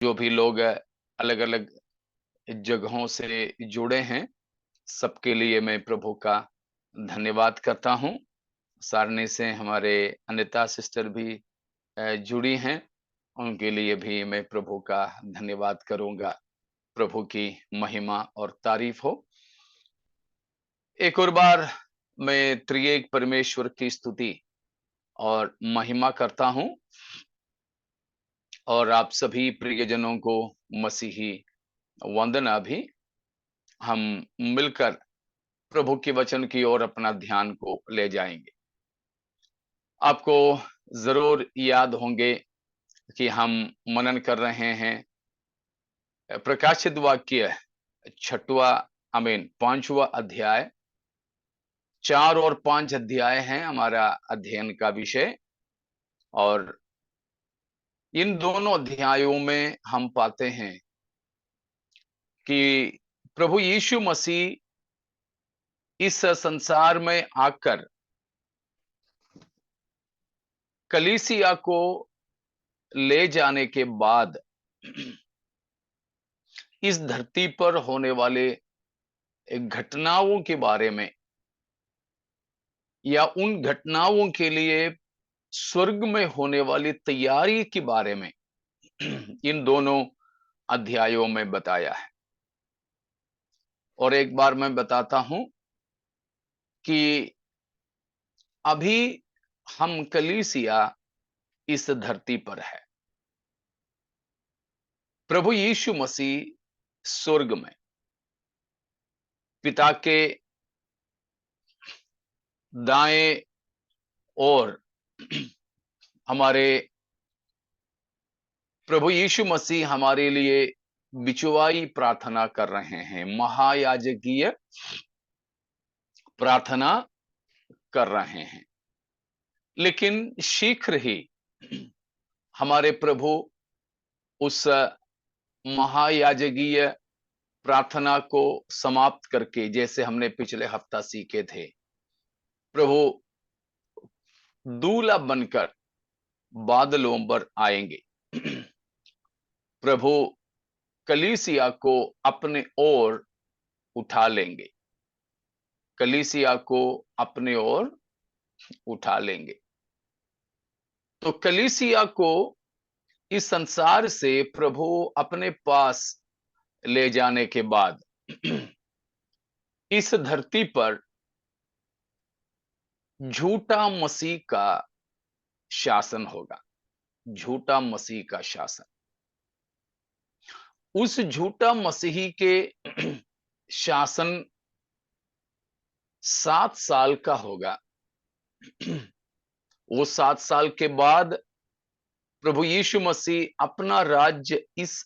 जो भी लोग अलग अलग जगहों से जुड़े हैं, सबके लिए मैं प्रभु का धन्यवाद करता हूँ। सारणी से हमारे अनिता सिस्टर भी जुड़ी हैं, उनके लिए भी मैं प्रभु का धन्यवाद करूंगा। प्रभु की महिमा और तारीफ हो। एक और बार मैं त्रिएक परमेश्वर की स्तुति और महिमा करता हूं और आप सभी प्रियजनों को मसीही वंदना भी। हम मिलकर प्रभु के वचन की ओर अपना ध्यान को ले जाएंगे। आपको जरूर याद होंगे कि हम मनन कर रहे हैं प्रकाशित वाक्य छठवा पांचवा अध्याय। 4 और 5 अध्याय हैं हमारा अध्ययन का विषय, और इन दोनों अध्यायों में हम पाते हैं कि प्रभु यीशु मसीह इस संसार में आकर कलीसिया को ले जाने के बाद इस धरती पर होने वाले घटनाओं के बारे में, या उन घटनाओं के लिए स्वर्ग में होने वाली तैयारी के बारे में इन दोनों अध्यायों में बताया है। और एक बार मैं बताता हूं कि अभी हम कलीसिया इस धरती पर है, प्रभु यीशु मसीह स्वर्ग में पिता के दाएं ओर हमारे प्रभु यीशु मसीह हमारे लिए बिचवाई प्रार्थना कर रहे हैं, महायाजकीय प्रार्थना कर रहे हैं। लेकिन शीघ्र ही हमारे प्रभु उस महायाजकीय प्रार्थना को समाप्त करके, जैसे हमने पिछले हफ्ता सीखे थे, प्रभु दूल्हा बनकर बादलों पर आएंगे। प्रभु कलीसिया को अपने ओर उठा लेंगे, कलीसिया को अपने ओर उठा लेंगे। तो कलीसिया को इस संसार से प्रभु अपने पास ले जाने के बाद इस धरती पर झूठा मसीह का शासन होगा, झूठा मसीह का शासन। उस झूठा मसीही के शासन 7 साल का होगा। वो 7 साल के बाद प्रभु यीशु मसीह अपना राज्य इस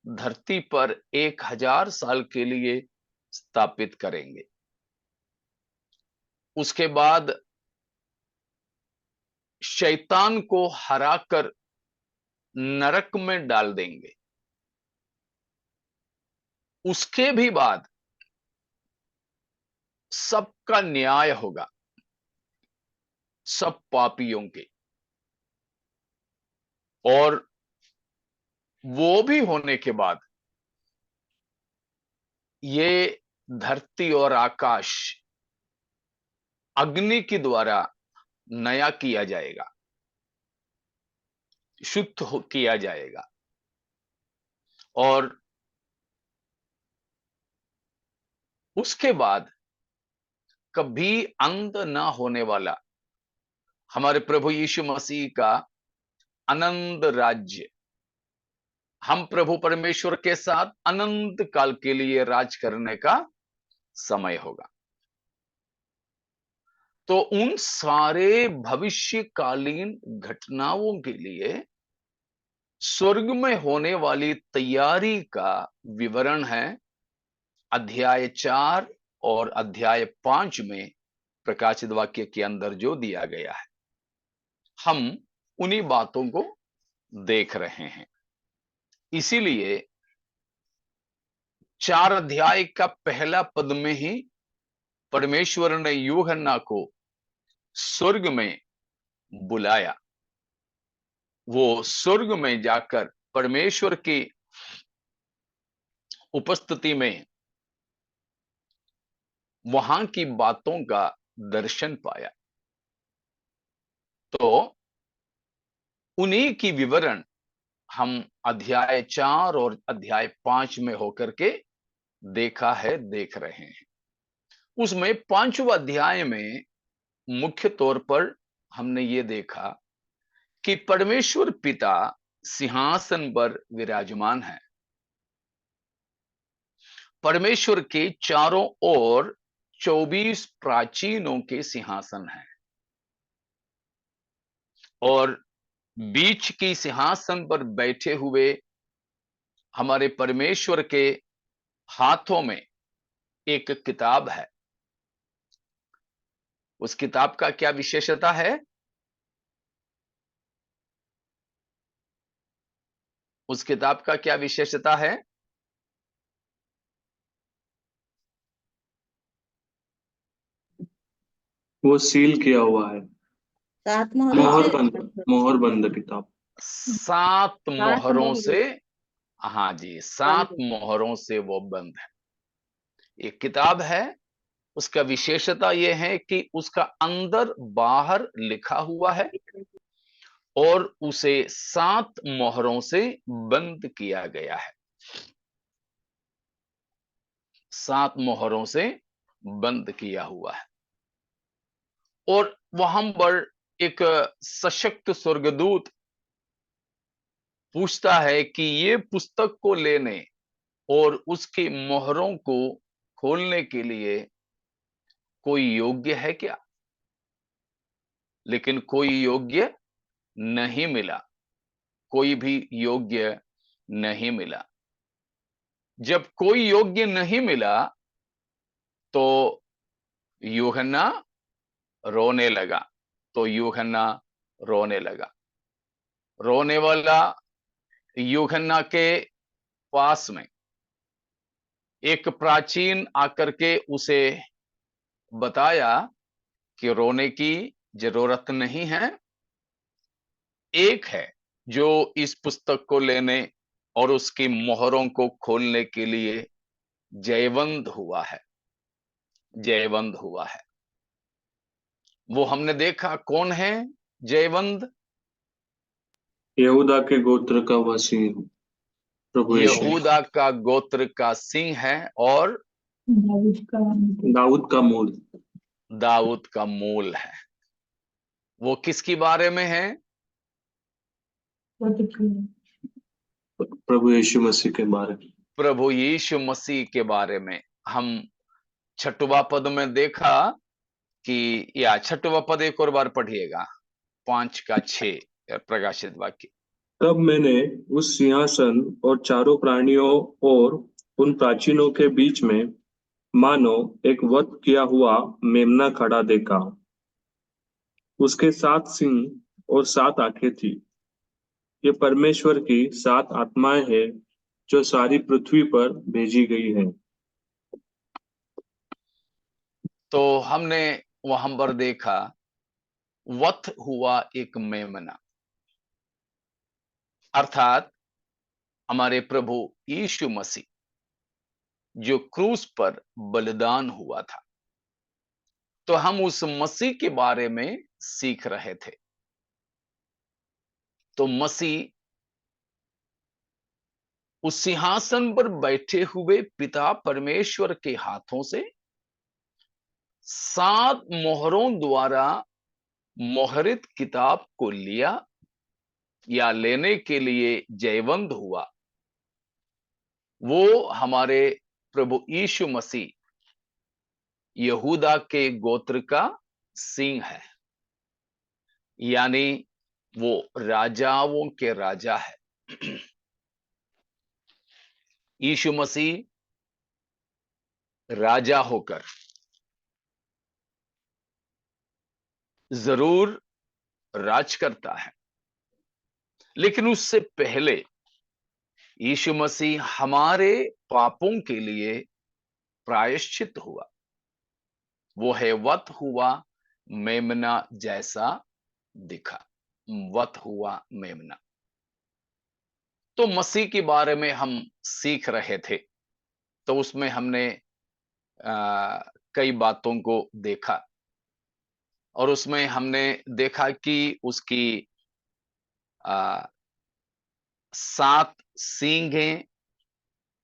धरती पर 1000 साल के लिए स्थापित करेंगे। उसके बाद शैतान को हराकर नरक में डाल देंगे। उसके भी बाद सबका न्याय होगा, सब पापियों के। और वो भी होने के बाद ये धरती और आकाश अग्नि के द्वारा नया किया जाएगा, शुद्ध किया जाएगा। और उसके बाद कभी अंत ना होने वाला हमारे प्रभु यीशु मसीह का अनंत राज्य, हम प्रभु परमेश्वर के साथ अनंत काल के लिए राज करने का समय होगा। तो उन सारे भविष्यकालीन घटनाओं के लिए स्वर्ग में होने वाली तैयारी का विवरण है अध्याय 4 और अध्याय 5 में प्रकाशित वाक्य के अंदर जो दिया गया है। हम उन्हीं बातों को देख रहे हैं। इसीलिए 4 अध्याय का पहला पद में ही परमेश्वर ने यूहन्ना को स्वर्ग में बुलाया। वो स्वर्ग में जाकर परमेश्वर की उपस्थिति में वहां की बातों का दर्शन पाया। तो उन्हीं की विवरण हम अध्याय 4 और अध्याय 5 में होकर के देख रहे हैं। उसमें 5वें अध्याय में मुख्य तौर पर हमने ये देखा कि परमेश्वर पिता सिंहासन पर विराजमान है। परमेश्वर के चारों ओर 24 प्राचीनों के सिंहासन हैं और बीच की सिंहासन पर बैठे हुए हमारे परमेश्वर के हाथों में एक किताब है। उस किताब का क्या विशेषता है? उस किताब का क्या विशेषता है? वो सील किया हुआ है। 7 मोहरों से मोहर बंद किताब। 7 मोहरों से, हाँ जी, 7 बंद। मोहरों से वो बंद है। एक किताब है, उसका विशेषता यह है कि उसका अंदर बाहर लिखा हुआ है और उसे 7 मोहरों से बंद किया गया है। 7 मोहरों से बंद किया हुआ है और वहां पर एक सशक्त स्वर्गदूत पूछता है कि ये पुस्तक को लेने और उसके मोहरों को खोलने के लिए कोई योग्य है क्या? लेकिन कोई योग्य नहीं मिला, कोई भी योग्य नहीं मिला। जब कोई योग्य नहीं मिला तो यूहन्ना रोने लगा। तो यूहन्ना रोने लगा। रोने वाला यूहन्ना के पास में एक प्राचीन आकर के उसे बताया कि रोने की जरूरत नहीं है। एक है जो इस पुस्तक को लेने और उसकी मोहरों को खोलने के लिए जयवंत हुआ है, जयवंत हुआ है। वो हमने देखा कौन है जयवंत? यहूदा के गोत्र का वह सिंह प्रभु यीशु। यहूदा का गोत्र का सिंह है और दाऊद का मूल। दाऊद का मूल है। वो किसके बारे में है? प्रभु यीशु मसीह के बारे में। प्रभु यीशु मसीह के बारे में। हम 6वां पद में देखा कि, या 6वां पद एक और बार पढ़िएगा, 5 का 6 प्रकाशित वाक्य। तब मैंने उस सिंहासन और चारों प्राणियों और उन प्राचीनों के बीच में मानो एक वध किया हुआ मेमना खड़ा देखा। उसके 7 सिंह और 7 आंखें थी। ये परमेश्वर की 7 आत्माएं हैं जो सारी पृथ्वी पर भेजी गई हैं। तो हमने वहां पर देखा वध हुआ एक मेमना, अर्थात हमारे प्रभु यीशु मसीह जो क्रूस पर बलिदान हुआ था। तो हम उस मसीह के बारे में सीख रहे थे। तो मसीह उस सिंहासन पर बैठे हुए पिता परमेश्वर के हाथों से 7 मोहरों द्वारा मोहरित किताब को लिया या लेने के लिए जयवंत हुआ। वो हमारे प्रभु यीशु मसीह यहूदा के गोत्र का सिंह है, यानी वो राजाओं के राजा है। यीशु मसीह राजा होकर जरूर राज करता है, लेकिन उससे पहले यीशु मसीह हमारे पापों के लिए प्रायश्चित हुआ। वो है वध हुआ मेमना जैसा दिखा, वध हुआ मेमना। तो मसीह के बारे में हम सीख रहे थे, तो उसमें हमने कई बातों को देखा और उसमें हमने देखा कि उसकी 7 सींग हैं।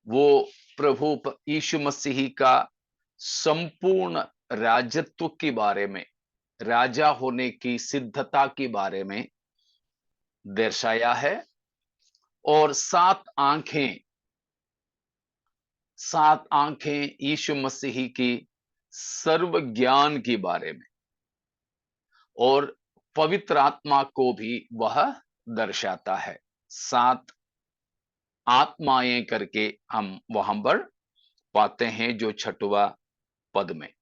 वो प्रभु यीशु मसीह का संपूर्ण राजत्व के बारे में, राजा होने की सिद्धता के बारे में दर्शाया है। और 7 आंखें यीशु मसीह की सर्व ज्ञान के बारे में और पवित्र आत्मा को भी वह दर्शाता है। 7 आत्माएं करके हम वहां पर पाते हैं जो 6वां पद में।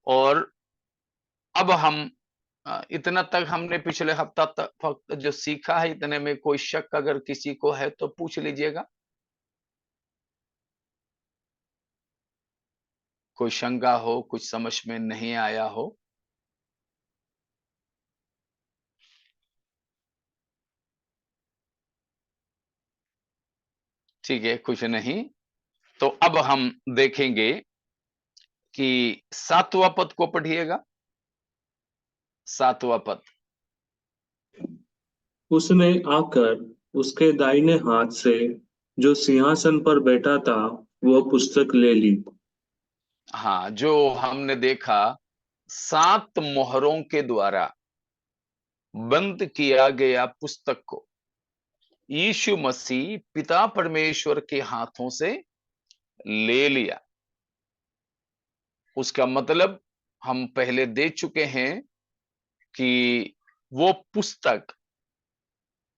और अब हम इतना तक हमने पिछले हफ्ता तक जो सीखा है, इतने में कोई शक अगर किसी को है तो पूछ लीजिएगा। कोई शंका हो, कुछ समझ में नहीं आया हो। ठीक है, कुछ नहीं। तो अब हम देखेंगे कि 7वां पद को पढ़िएगा। 7वां पद। उसने आकर उसके दाहिने हाथ से जो सिंहासन पर बैठा था वह पुस्तक ले ली। हाँ, जो हमने देखा 7 मोहरों के द्वारा बंद किया गया पुस्तक को यीशु मसीह पिता परमेश्वर के हाथों से ले लिया। उसका मतलब हम पहले दे चुके हैं कि वो पुस्तक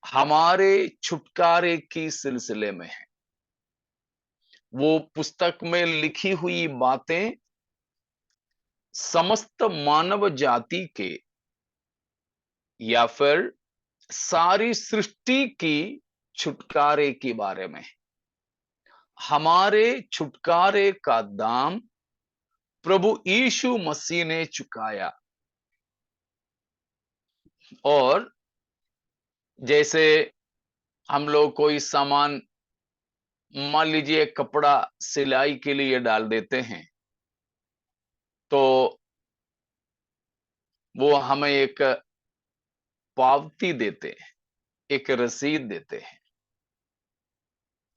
हमारे छुटकारे की सिलसिले में है। वो पुस्तक में लिखी हुई बातें समस्त मानव जाति के या फिर सारी सृष्टि की छुटकारे के बारे में। हमारे छुटकारे का दाम प्रभु यीशु मसीह ने चुकाया। और जैसे हम लोग कोई सामान, मान लीजिए कपड़ा सिलाई के लिए डाल देते हैं, तो वो हमें एक पावती देते हैं, एक रसीद देते हैं।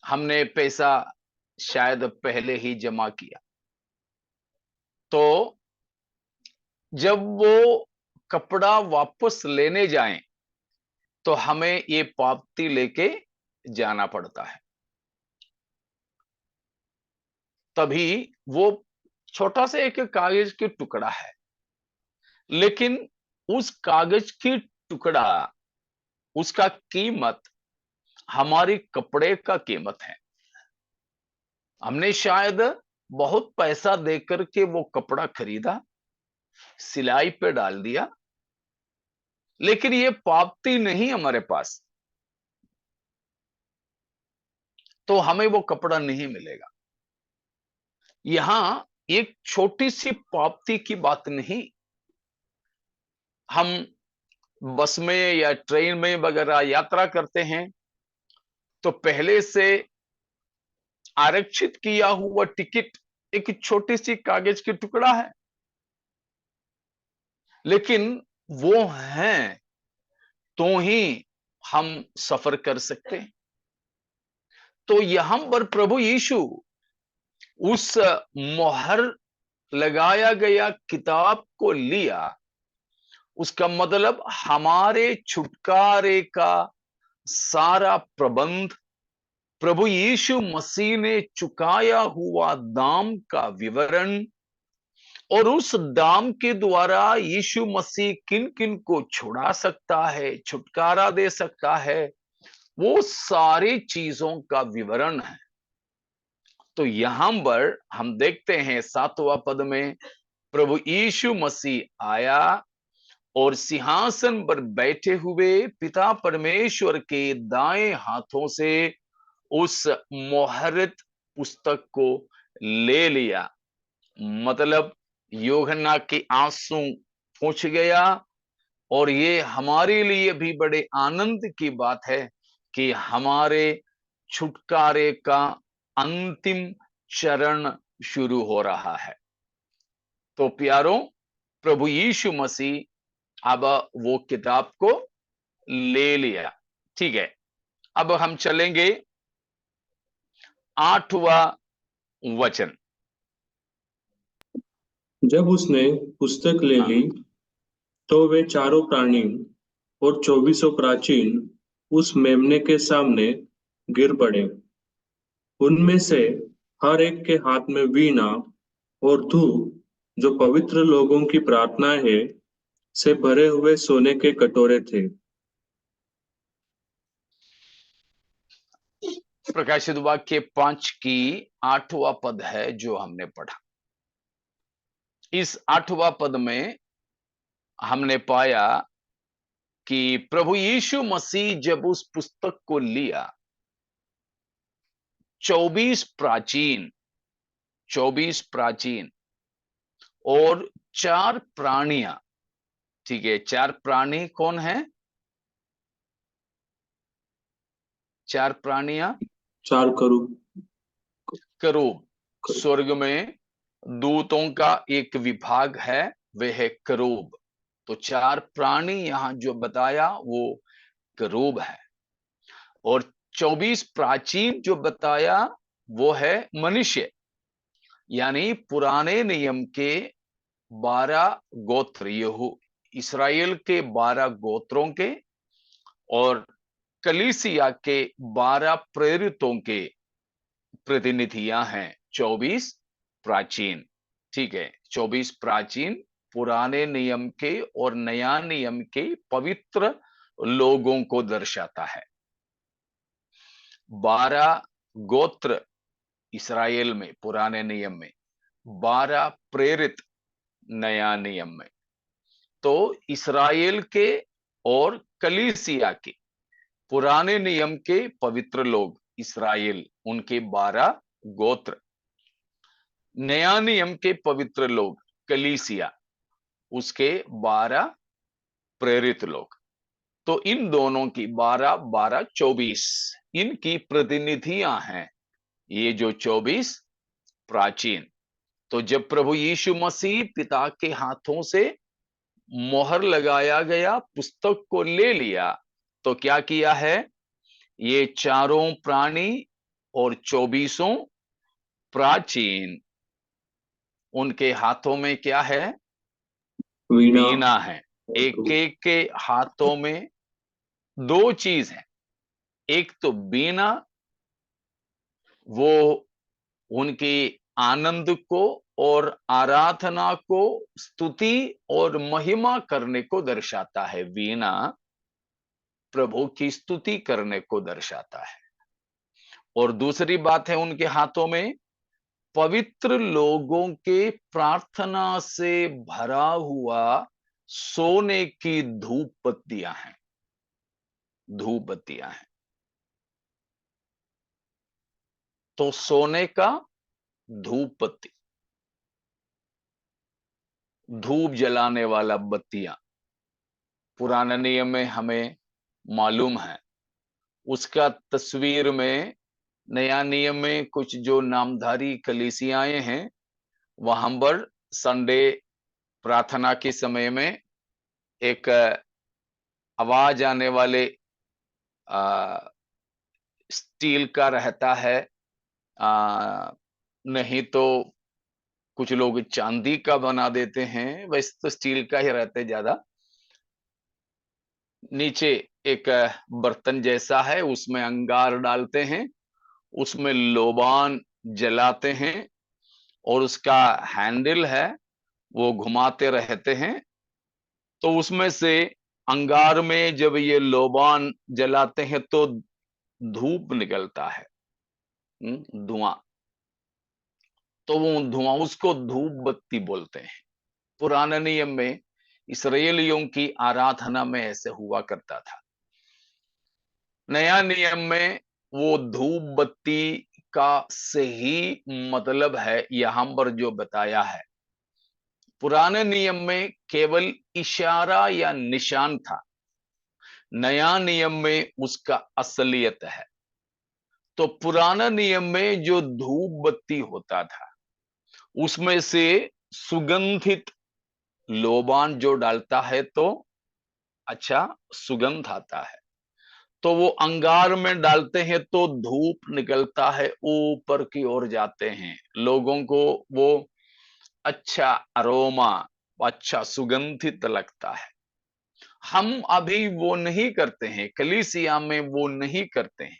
हमने पैसा शायद पहले ही जमा किया, तो जब वो कपड़ा वापस लेने जाएं तो हमें ये पावती लेके जाना पड़ता है। तभी वो छोटा सा एक कागज की टुकड़ा है, लेकिन उस कागज की टुकड़ा, उसका कीमत हमारी कपड़े का कीमत है। हमने शायद बहुत पैसा देकर के वो कपड़ा खरीदा, सिलाई पे डाल दिया, लेकिन ये पावती नहीं हमारे पास, तो हमें वो कपड़ा नहीं मिलेगा। यहां एक छोटी सी पावती की बात नहीं। हम बस में या ट्रेन में वगैरह यात्रा करते हैं तो पहले से आरक्षित किया हुआ टिकट एक छोटी सी कागज की टुकड़ा है, लेकिन वो है तो ही हम सफर कर सकते हैं। तो यहां पर प्रभु यीशु उस मोहर लगाया गया किताब को लिया। उसका मतलब हमारे छुटकारे का सारा प्रबंध, प्रभु यीशु मसीह ने चुकाया हुआ दाम का विवरण, और उस दाम के द्वारा यीशु मसीह किन किन को छुड़ा सकता है, छुटकारा दे सकता है, वो सारी चीजों का विवरण है। तो यहां पर हम देखते हैं 7वां पद में प्रभु यीशु मसीह आया और सिंहासन पर बैठे हुए पिता परमेश्वर के दाएं हाथों से उस मोहरित पुस्तक को ले लिया। मतलब यूहन्ना के आंसू पूछ गया। और ये हमारे लिए भी बड़े आनंद की बात है कि हमारे छुटकारे का अंतिम चरण शुरू हो रहा है। तो प्यारों, प्रभु यीशु मसीह अब वो किताब को ले लिया। ठीक है, अब हम चलेंगे 8वां वचन। जब उसने पुस्तक ले ली हाँ, तो वे चारों प्राणी और 24 प्राचीन उस मेमने के सामने गिर पड़े। उनमें से हर एक के हाथ में वीणा और धूप, जो पवित्र लोगों की प्रार्थना है, से भरे हुए सोने के कटोरे थे। प्रकाशित वाक्य 5 की 8वां पद है जो हमने पढ़ा। इस 8वां पद में हमने पाया कि प्रभु यीशु मसीह जब उस पुस्तक को लिया, 24 प्राचीन 24 प्राचीन और 4 प्राणियां। ठीक है, 4 प्राणी कौन है? 4 प्राणियां चार करूब। करूब। स्वर्ग में दूतों का एक विभाग है, वह है करूब। तो 4 प्राणी यहां जो बताया वो करूब है। और 24 प्राचीन जो बताया वो है मनुष्य, यानी पुराने नियम के 12 गोत्र, यहू इसराइल के 12 गोत्रों के और कलीसिया के 12 प्रेरितों के प्रतिनिधियां हैं 24 प्राचीन। ठीक है, 24 प्राचीन पुराने नियम के और नया नियम के पवित्र लोगों को दर्शाता है। 12 गोत्र इसराइल में पुराने नियम में, 12 प्रेरित नया नियम में। तो इसराइल के और कलीसिया के पुराने नियम के पवित्र लोग इसराइल, उनके 12 गोत्र, नया नियम के पवित्र लोग कलीसिया, उसके 12 प्रेरित लोग। तो इन दोनों की 12 12 24 इनकी प्रतिनिधियां हैं ये जो 24 प्राचीन। तो जब प्रभु यीशु मसीह पिता के हाथों से मोहर लगाया गया, पुस्तक को ले लिया, तो क्या किया है? ये चारों प्राणी और 24 प्राचीन, उनके हाथों में क्या है? वीणा वीणा है। और एक धूप। एक के हाथों में 2 चीज है। एक तो वीणा, वो उनकी आनंद को और आराधना को, स्तुति और महिमा करने को दर्शाता है। वीणा प्रभु की स्तुति करने को दर्शाता है। और दूसरी बात है, उनके हाथों में पवित्र लोगों के प्रार्थना से भरा हुआ सोने की धूप बत्तियां हैं। धूप बत्तियां हैं। तो सोने का धूप बत्ती, धूप जलाने वाला बत्तियां, पुराने नियम में हमें मालूम है। उसका तस्वीर में नया नियम में कुछ जो नामधारी कलीसियाएं हैं, वहां पर संडे प्रार्थना के समय में एक आवाज आने वाले स्टील का रहता है, नहीं तो कुछ लोग चांदी का बना देते हैं, वैसे तो स्टील का ही रहता है ज्यादा। नीचे एक बर्तन जैसा है, उसमें अंगार डालते हैं, उसमें लोबान जलाते हैं और उसका हैंडल है, वो घुमाते रहते हैं। तो उसमें से अंगार में जब ये लोबान जलाते हैं तो धूप निकलता है, धुआं। तो वो धुआं, उसको धूप बत्ती बोलते हैं। पुराने नियम में इसराइलियों की आराधना में ऐसे हुआ करता था। नया नियम में वो धूप बत्ती का सही मतलब है यहां पर जो बताया है। पुराने नियम में केवल इशारा या निशान था, नया नियम में उसका असलियत है। तो पुराना नियम में जो धूप बत्ती होता था, उसमें से सुगंधित लोबान जो डालता है तो अच्छा सुगंध आता है। तो वो अंगार में डालते हैं तो धूप निकलता है, ऊपर की ओर जाते हैं, लोगों को वो अच्छा अरोमा, अच्छा सुगंधित लगता है। हम अभी वो नहीं करते हैं, कलीसिया में वो नहीं करते हैं।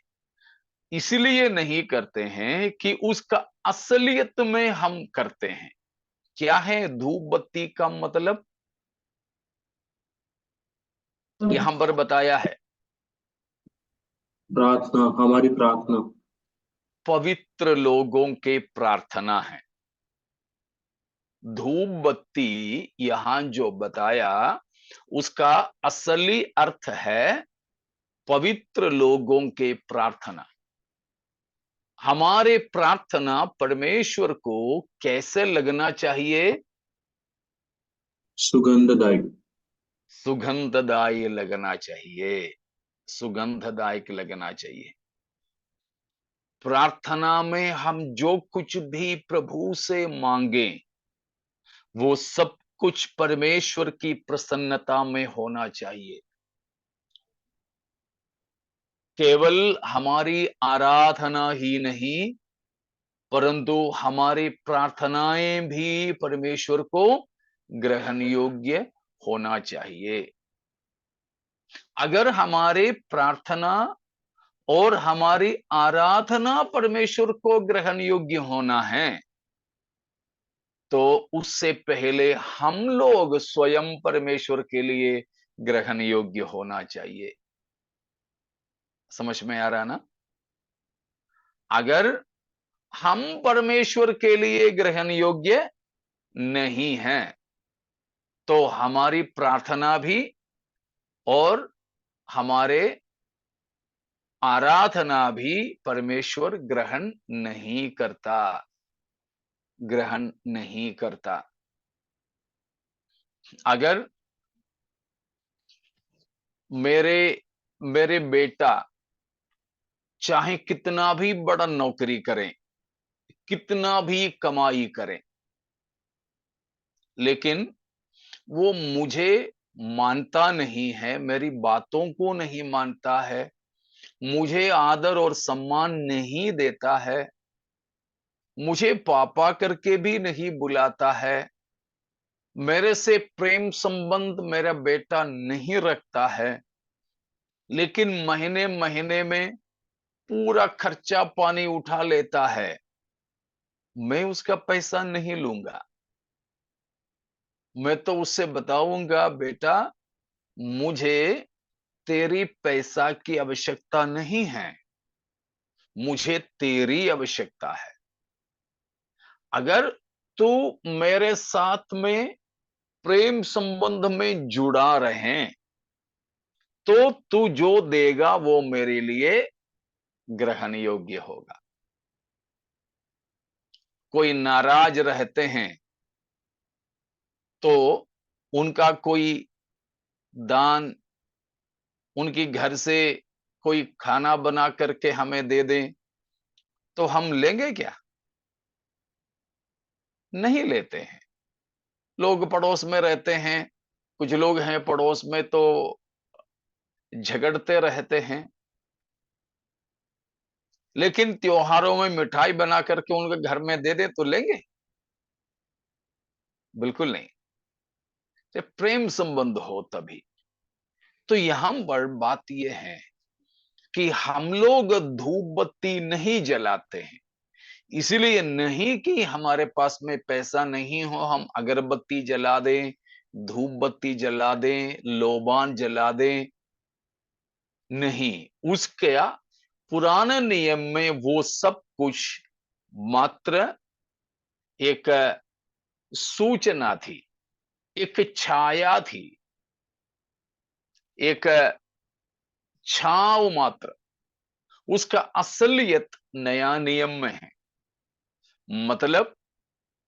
इसलिए नहीं करते हैं कि उसका असलियत में हम करते हैं। क्या है धूप बत्ती का मतलब? यहां पर बताया है प्रार्थना, हमारी प्रार्थना। पवित्र लोगों के प्रार्थना है। धूप बत्ती यहां जो बताया उसका असली अर्थ है पवित्र लोगों के प्रार्थना। हमारे प्रार्थना परमेश्वर को कैसे लगना चाहिए? सुगंधदायी। सुगंधदायी लगना चाहिए, सुगंधदायक लगना चाहिए। प्रार्थना में हम जो कुछ भी प्रभु से मांगे वो सब कुछ परमेश्वर की प्रसन्नता में होना चाहिए। केवल हमारी आराधना ही नहीं, परंतु हमारी प्रार्थनाएं भी परमेश्वर को ग्रहण योग्य होना चाहिए। अगर हमारे प्रार्थना और हमारी आराधना परमेश्वर को ग्रहण योग्य होना है, तो उससे पहले हम लोग स्वयं परमेश्वर के लिए ग्रहण योग्य होना चाहिए। समझ में आ रहा ना? अगर हम परमेश्वर के लिए ग्रहण योग्य नहीं हैं, तो हमारी प्रार्थना भी और हमारे आराधना भी परमेश्वर ग्रहण नहीं करता, ग्रहण नहीं करता। अगर मेरे मेरे बेटा चाहे कितना भी बड़ा नौकरी करें, कितना भी कमाई करें, लेकिन वो मुझे मानता नहीं है, मेरी बातों को नहीं मानता है, मुझे आदर और सम्मान नहीं देता है, मुझे पापा करके भी नहीं बुलाता है, मेरे से प्रेम संबंध मेरा बेटा नहीं रखता है, लेकिन महीने महीने में पूरा खर्चा पानी उठा लेता है, मैं उसका पैसा नहीं लूंगा। मैं तो उससे बताऊंगा, बेटा मुझे तेरी पैसा की आवश्यकता नहीं है, मुझे तेरी आवश्यकता है। अगर तू मेरे साथ में प्रेम संबंध में जुड़ा रहे, तो तू जो देगा वो मेरे लिए ग्रहण योग्य होगा। कोई नाराज रहते हैं तो उनका कोई दान, उनकी घर से कोई खाना बना करके हमें दे दें, तो हम लेंगे क्या? नहीं लेते हैं। लोग पड़ोस में रहते हैं, कुछ लोग हैं पड़ोस में तो झगड़ते रहते हैं, लेकिन त्योहारों में मिठाई बना करके उनके घर में दे दे तो लेंगे? बिल्कुल नहीं। जब प्रेम संबंध हो तभी। तो यहां पर बात यह है कि हम लोग धूप बत्ती नहीं जलाते हैं, इसलिए नहीं कि हमारे पास में पैसा नहीं हो हम अगरबत्ती जला दें, धूप बत्ती जला दें, लोबान जला दें। नहीं, उसके पुराने नियम में वो सब कुछ मात्र एक सूचना थी, एक छाया थी, एक छाव मात्र। उसका असलियत नया नियम में है। मतलब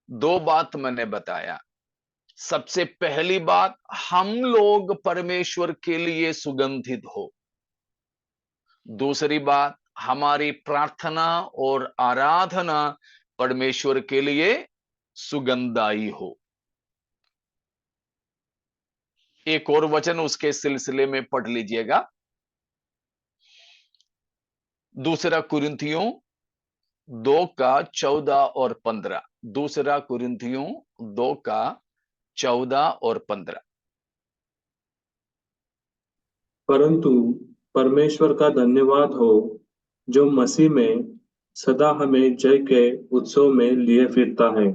दो बात मैंने बताया, सबसे पहली बात, हम लोग परमेश्वर के लिए सुगंधित हो। दूसरी बात, हमारी प्रार्थना और आराधना परमेश्वर के लिए सुगंधदायी हो। एक और वचन उसके सिलसिले में पढ़ लीजिएगा, दूसरा कुरिन्थियों 2 का 14 और 15। दूसरा कुरिन्थियों 2 का 14 और 15। परंतु परमेश्वर का धन्यवाद हो, जो मसीह में सदा हमें जय के उत्सव में लिए फिरता है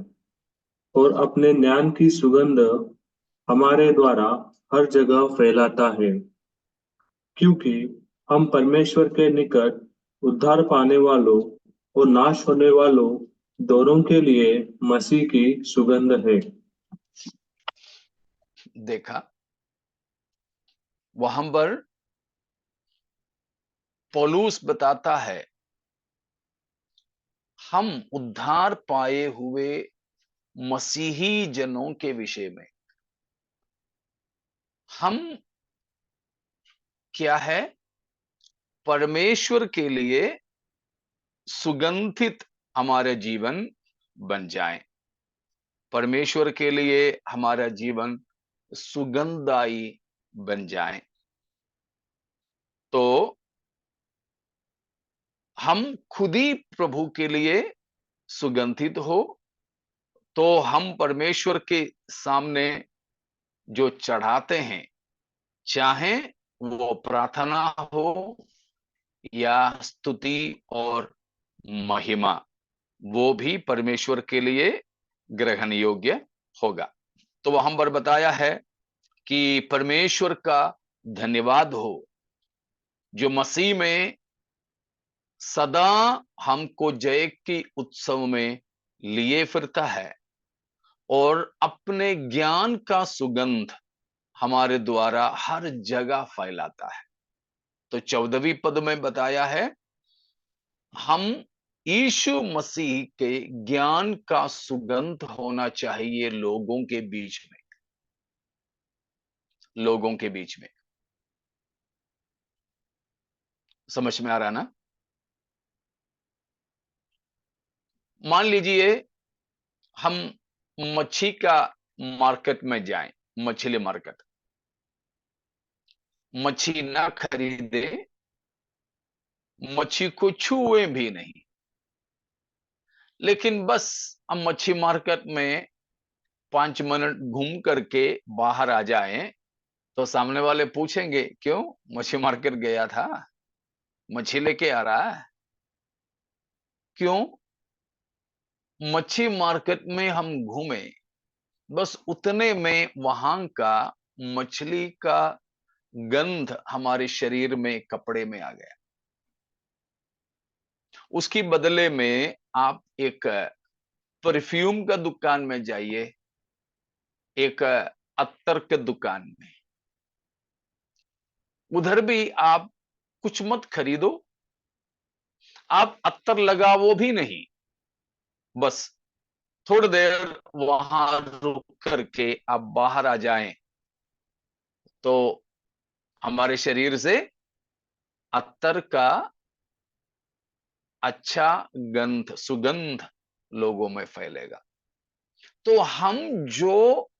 और अपने ज्ञान की सुगंध हमारे द्वारा हर जगह फैलाता है, क्योंकि हम परमेश्वर के निकट उद्धार पाने वालों और नाश होने वालों दोनों के लिए मसीह की सुगंध है। देखा, वहां पर पौलुस बताता है, हम उद्धार पाए हुए मसीही जनों के विषय में हम क्या है, परमेश्वर के लिए सुगंधित हमारे जीवन बन जाए। परमेश्वर के लिए हमारा जीवन सुगंधदायी बन जाए। तो हम खुद ही प्रभु के लिए सुगंधित हो, तो हम परमेश्वर के सामने जो चढ़ाते हैं, चाहे वो प्रार्थना हो या स्तुति और महिमा, वो भी परमेश्वर के लिए ग्रहण योग्य होगा। तो वहां पर बताया है कि परमेश्वर का धन्यवाद हो, जो मसीह में सदा हमको जय की उत्सव में लिए फिरता है और अपने ज्ञान का सुगंध हमारे द्वारा हर जगह फैलाता है। तो 14वीं पद में बताया है, हम यीशु मसीह के ज्ञान का सुगंध होना चाहिए लोगों के बीच में। लोगों के बीच में, समझ में आ रहा ना? मान लीजिए हम मच्छी का मार्केट में जाएं, मछली मार्केट, मच्छी ना खरीदे, मच्छी को छुए भी नहीं, लेकिन बस हम मच्छी मार्केट में 5 मिनट घूम करके बाहर आ जाएं, तो सामने वाले पूछेंगे, क्यों मच्छी मार्केट गया था, मच्छी लेके आ रहा है? क्यों? मच्छी मार्केट में हम घूमे, बस उतने में वहां का मछली का गंध हमारे शरीर में, कपड़े में आ गया। उसकी बदले में आप एक परफ्यूम का दुकान में जाइए, एक अत्तर के दुकान में, उधर भी आप कुछ मत खरीदो, आप अत्तर लगावो भी नहीं, बस थोड़ी देर वहां रुक करके आप बाहर आ जाएं, तो हमारे शरीर से अत्तर का अच्छा गंध, सुगंध लोगों में फैलेगा। तो हम जो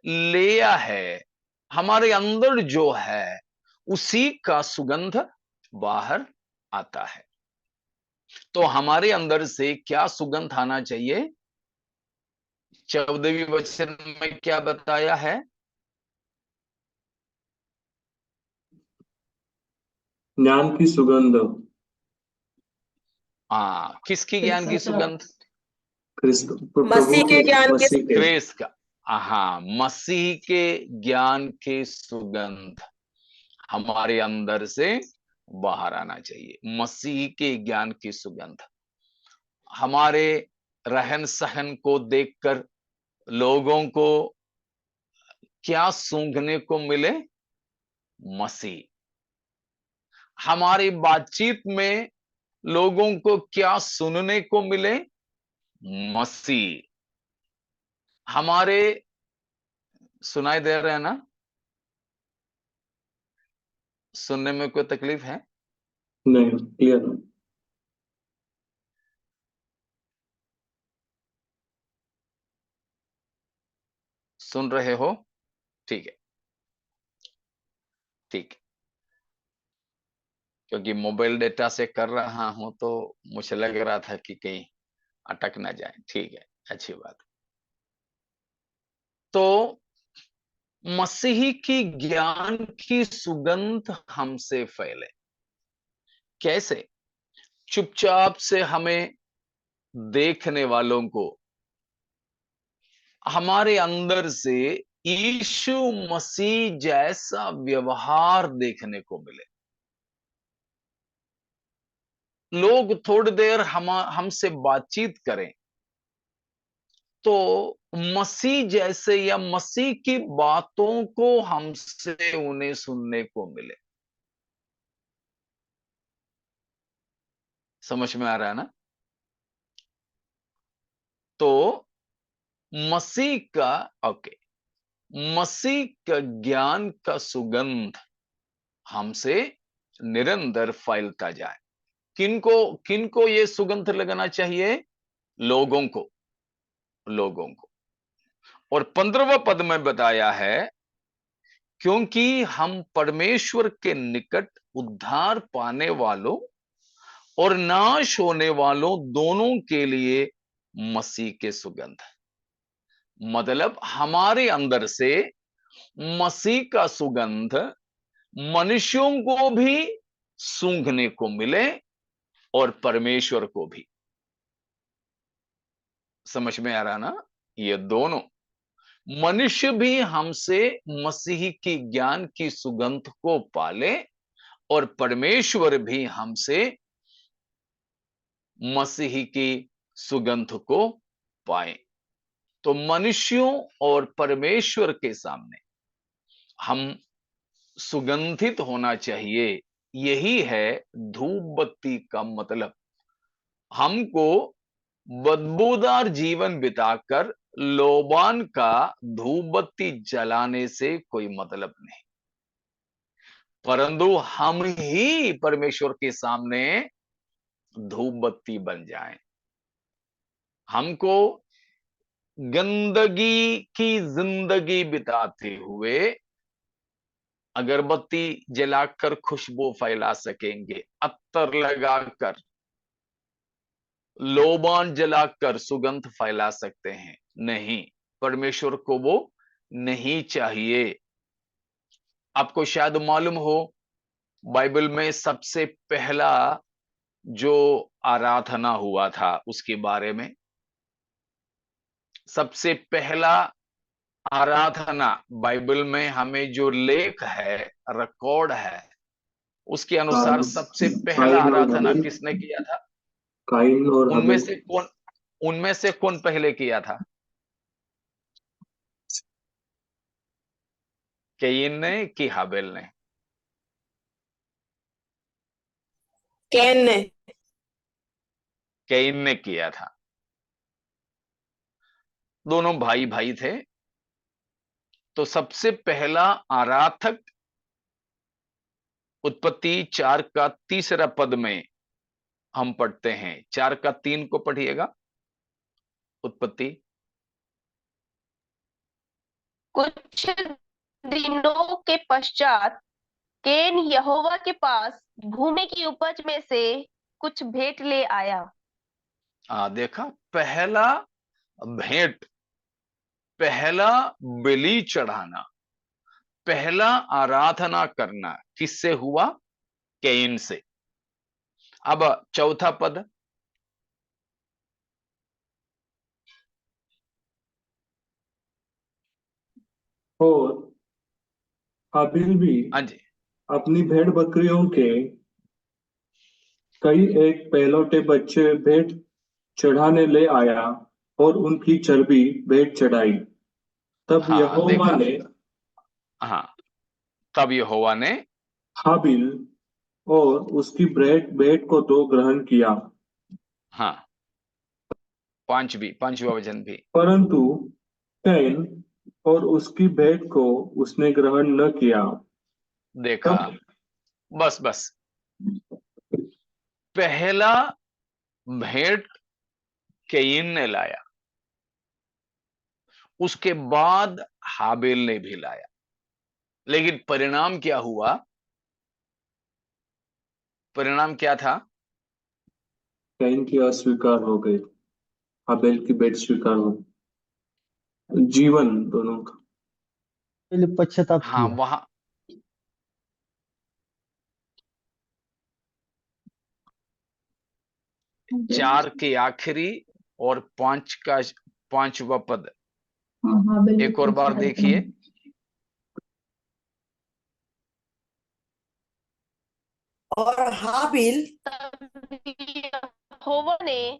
लिया है, हमारे अंदर जो है, उसी का सुगंध बाहर आता है। तो हमारे अंदर से क्या सुगंध आना चाहिए? 14वीं वचन में क्या बताया है? ज्ञान की सुगंध। हाँ, किसकी ज्ञान की सुगंध? प्रभु मसीह के के, ज्ञान के मसीह के। क्रेस का। हाँ, मसीह के ज्ञान की सुगंध हमारे अंदर से बाहर आना चाहिए। मसीह के ज्ञान की सुगंध हमारे रहन सहन को देखकर लोगों को क्या सूंघने को मिले? मसीह। हमारी बातचीत में लोगों को क्या सुनने को मिले? मसीह। हमारे सुनाई दे रहे हैं ना? सुनने में कोई तकलीफ है? नहीं, क्लियर। सुन रहे हो? ठीक है, ठीक है। क्योंकि मोबाइल डेटा से कर रहा हूं तो मुझे लग रहा था कि कहीं अटक ना जाए। ठीक है, अच्छी बात। तो मसीही की ज्ञान की सुगंध हमसे फैले कैसे? चुपचाप से हमें देखने वालों को हमारे अंदर से यीशु मसीह जैसा व्यवहार देखने को मिले। लोग थोड़ी देर हमसे बातचीत करें तो मसीह जैसे या मसीह की बातों को हमसे उन्हें सुनने को मिले। समझ में आ रहा है ना? तो मसीह का ओके मसीह का ज्ञान का सुगंध हमसे निरंतर फैलता जाए। किनको किनको ये सुगंध लगना चाहिए? लोगों को, लोगों को। और 15वां पद में बताया है, क्योंकि हम परमेश्वर के निकट उद्धार पाने वालों और नाश होने वालों दोनों के लिए मसीह के सुगंध। मतलब हमारे अंदर से मसीह का सुगंध मनुष्यों को भी सूंघने को मिले और परमेश्वर को भी। समझ में आ रहा ना? ये दोनों मनुष्य भी हमसे मसीह की ज्ञान की सुगंध को पाले और परमेश्वर भी हमसे मसीह की सुगंध को पाए। तो मनुष्यों और परमेश्वर के सामने हम सुगंधित होना चाहिए। यही है धूप बत्ती का मतलब। हमको बदबूदार जीवन बिताकर लोबान का धूप बत्ती जलाने से कोई मतलब नहीं, परंतु हम ही परमेश्वर के सामने धूप बत्ती बन जाएं। हमको गंदगी की जिंदगी बिताते हुए अगरबत्ती जलाकर खुशबू फैला सकेंगे, अत्तर लगाकर, लोबान जलाकर सुगंध फैला सकते हैं? नहीं, परमेश्वर को वो नहीं चाहिए। आपको शायद मालूम हो, बाइबल में सबसे पहला जो आराधना हुआ था उसके बारे में। सबसे पहला आराधना बाइबल में हमें जो लेख है, रिकॉर्ड है, उसके अनुसार सबसे पहला काइन और आराधना हबील। किसने किया था? काइन और उनमें हबील। से कौन उनमें से कौन पहले किया था? कैन ने कि हाबिल ने? कैन ने। कैन ने किया था। दोनों भाई भाई थे। तो सबसे पहला आराधक उत्पत्ति 4 का 3 पद में हम पढ़ते हैं। 4 का 3 को पढ़िएगा। उत्पत्ति। कुछ दिनों के पश्चात कैन यहोवा के पास भूमि की उपज में से कुछ भेंट ले आया। देखा, पहला भेंट, पहला बलि चढ़ाना, पहला आराधना करना किससे हुआ? Can say. अब चौथा पद। और हाबिल भी हाँ जी। अपनी भेड़ बकरियों के कई एक पहलौठे बच्चे भेंट चढ़ाने ले आया और उनकी चर्बी भेंट चढ़ाई। तब हाँ, यहोवा देखा। ने हाँ, तब यहोवा ने हाबिल और उसकी भेंट भेंट को तो ग्रहण किया, हाँ, पांचवा वचन भी। परंतु कैन और उसकी भेंट को उसने ग्रहण न किया। देखा, तब बस बस, पहला भेंट कैन ने लाया, उसके बाद हाबिल ने भी लाया, लेकिन परिणाम क्या हुआ? परिणाम क्या था? कैन की अस्वीकार हो गई, हाबेल की भेंट स्वीकार हो, जीवन दोनों का। पहले पश्चाताप हाँ, किया। वहां 4 के आखिरी और 5 का 5वां पद, हाबेल एक और बार देखिए। और हाबिल तब यहोवा ने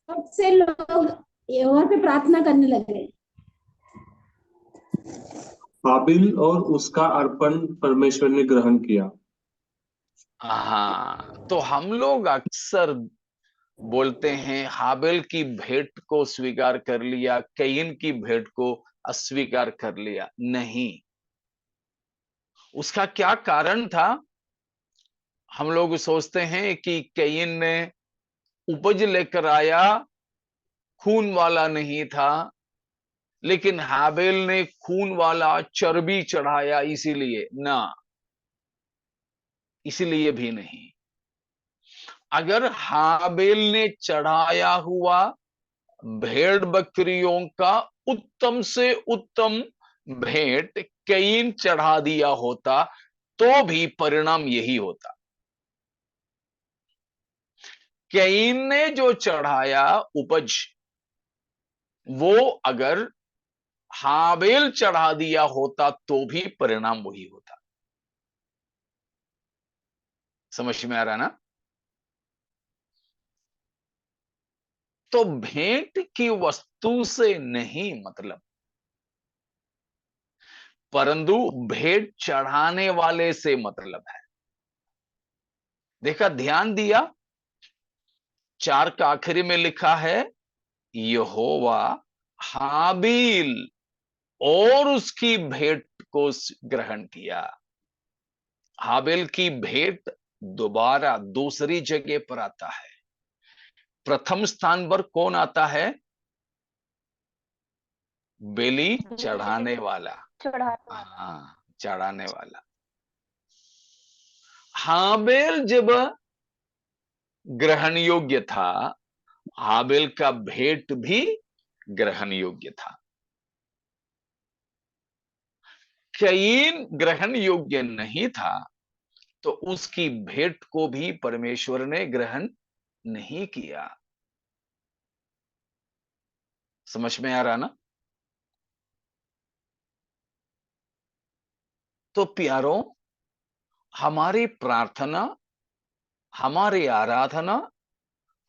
बहुत से लोग यहोवा से प्रार्थना करने लगे। हाबिल और उसका अर्पण परमेश्वर ने ग्रहण किया। हाँ, तो हम लोग अक्सर बोलते हैं हाबिल की भेंट को स्वीकार कर लिया, कैन की भेंट को अस्वीकार कर लिया। नहीं, उसका क्या कारण था? हम लोग सोचते हैं कि कैन ने उपज लेकर आया, खून वाला नहीं था, लेकिन हाबिल ने खून वाला चर्बी चढ़ाया, इसीलिए ना, इसलिए भी नहीं। अगर हाबिल ने चढ़ाया हुआ भेड़ बकरियों का उत्तम से उत्तम भेंट कैन चढ़ा दिया होता, तो भी परिणाम यही होता। कैन ने जो चढ़ाया उपज, वो अगर हाबिल चढ़ा दिया होता तो भी परिणाम वही होता। समझ में आ रहा ना? तो भेंट की वस्तु से नहीं मतलब, परंतु भेंट चढ़ाने वाले से मतलब है। देखा, ध्यान दिया, 4 का आखिरी में लिखा है यहोवा हाबिल और उसकी भेंट को ग्रहण किया। हाबिल की भेंट दोबारा दूसरी जगह पर आता है। प्रथम स्थान पर कौन आता है? बेली चढ़ाने वाला। चढ़ाने वाला। हाँ, चढ़ाने वाला। हाबिल जब ग्रहण योग्य था, हाबिल का भेंट भी ग्रहण योग्य था। कैन ग्रहण योग्य नहीं था, तो उसकी भेंट को भी परमेश्वर ने ग्रहण नहीं किया। समझ में आ रहा ना? तो प्यारों, हमारी प्रार्थना, हमारी आराधना,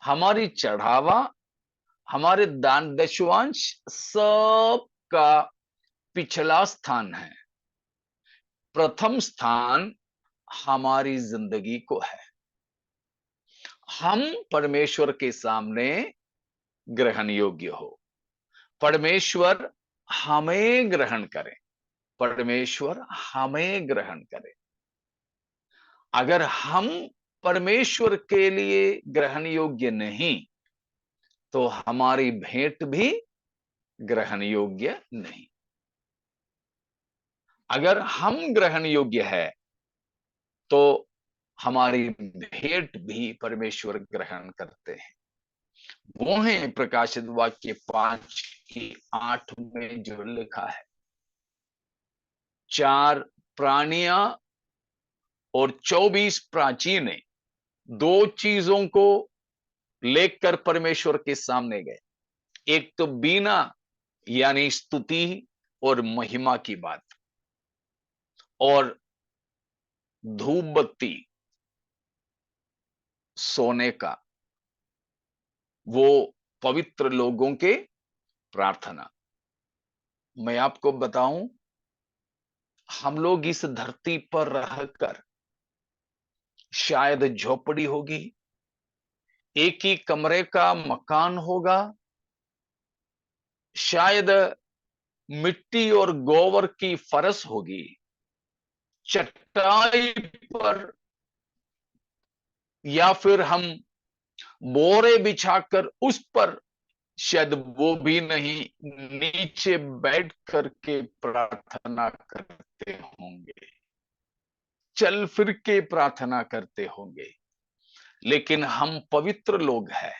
हमारी चढ़ावा, हमारे दान दशवांश, सब का पिछला स्थान है। प्रथम स्थान हमारी जिंदगी को है। हम परमेश्वर के सामने ग्रहण योग्य हो, परमेश्वर हमें ग्रहण करे, परमेश्वर हमें ग्रहण करे। अगर हम परमेश्वर के लिए ग्रहण योग्य नहीं, तो हमारी भेंट भी ग्रहण योग्य नहीं। अगर हम ग्रहण योग्य है, तो हमारी भेंट भी परमेश्वर ग्रहण करते हैं। वो है प्रकाशित वाक्य 5:8 में जो लिखा है, 4 प्राणियां और 24 प्राचीन दो चीजों को लेकर परमेश्वर के सामने गए। एक तो बीना यानी स्तुति और महिमा की बात, और धूप बत्ती सोने का, वो पवित्र लोगों के प्रार्थना। मैं आपको बताऊं, हम लोग इस धरती पर रहकर, शायद झोपड़ी होगी, एक ही कमरे का मकान होगा, शायद मिट्टी और गोबर की फरस होगी, चटाई पर, या फिर हम बोरे बिछाकर उस पर, शायद वो भी नहीं, नीचे बैठ करके प्रार्थना करते होंगे, चल फिर के प्रार्थना करते होंगे। लेकिन हम पवित्र लोग हैं,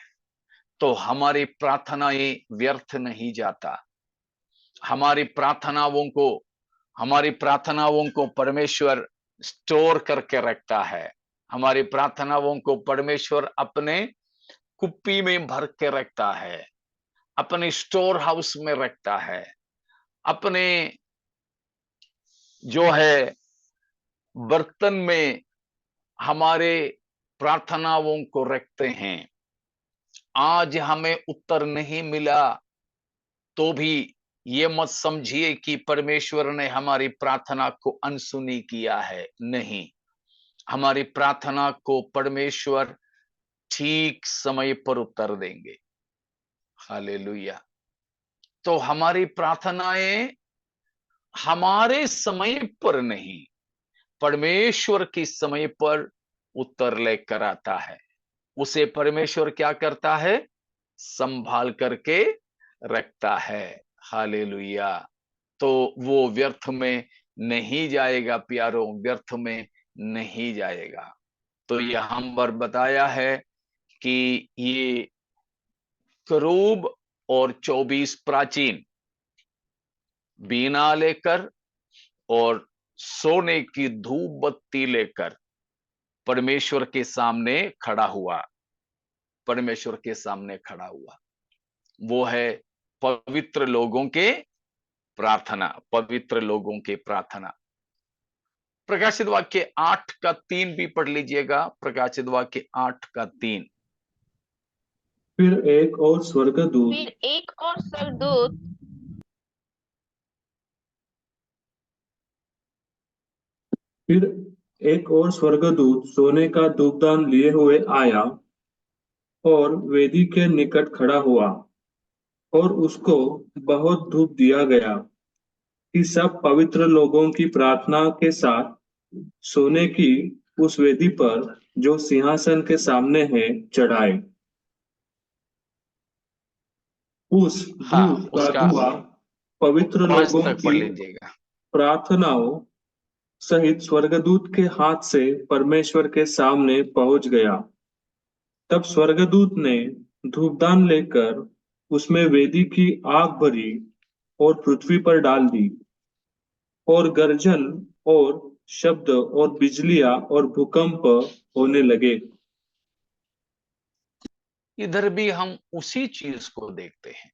तो हमारी प्रार्थनाएं व्यर्थ नहीं जाता। हमारी प्रार्थनाओं को परमेश्वर स्टोर करके रखता है। हमारी प्रार्थनाओं को परमेश्वर अपने कुप्पी में भर के रखता है, अपने स्टोर हाउस में रखता है, अपने जो है बर्तन में हमारे प्रार्थनाओं को रखते हैं। आज हमें उत्तर नहीं मिला तो भी ये मत समझिए कि परमेश्वर ने हमारी प्रार्थना को अनसुनी किया है। नहीं, हमारी प्रार्थना को परमेश्वर ठीक समय पर उत्तर देंगे। हालेलुया। तो हमारी प्रार्थनाएं हमारे समय पर नहीं, परमेश्वर के समय पर उत्तर लेकर आता है। उसे परमेश्वर क्या करता है? संभाल करके रखता है। हालेलुया। तो वो व्यर्थ में नहीं जाएगा प्यारों, व्यर्थ में नहीं जाएगा। तो यहां पर बताया है कि ये करूब और 24 प्राचीन बीना लेकर और सोने की धूप बत्ती लेकर परमेश्वर के सामने खड़ा हुआ। परमेश्वर के सामने खड़ा हुआ। वो है पवित्र लोगों के प्रार्थना, पवित्र लोगों के प्रार्थना। प्रकाशित वाक्य 8:3 भी पढ़ लीजिएगा। प्रकाशित वाक्य 8:3। फिर एक और स्वर्गदूत फिर एक और स्वर्गदूत फिर एक और स्वर्गदूत सोने का धूपदान लिए हुए आया और वेदी के निकट खड़ा हुआ, और उसको बहुत धूप दिया गया कि सब पवित्र लोगों की प्रार्थना के साथ सोने की उस वेदी पर जो सिंहासन के सामने है चढ़ाए। उस हाँ, धूप का उसका धुआं पवित्र 5 लोगों तक पढ़ की लीजिएगा। प्रार्थनाओं सहित स्वर्गदूत के हाथ से परमेश्वर के सामने पहुंच गया। तब स्वर्गदूत ने धूपदान लेकर उसमें वेदी की आग भरी और पृथ्वी पर डाल दी, और गर्जन और शब्द और बिजलियां और भूकंप होने लगे। इधर भी हम उसी चीज को देखते हैं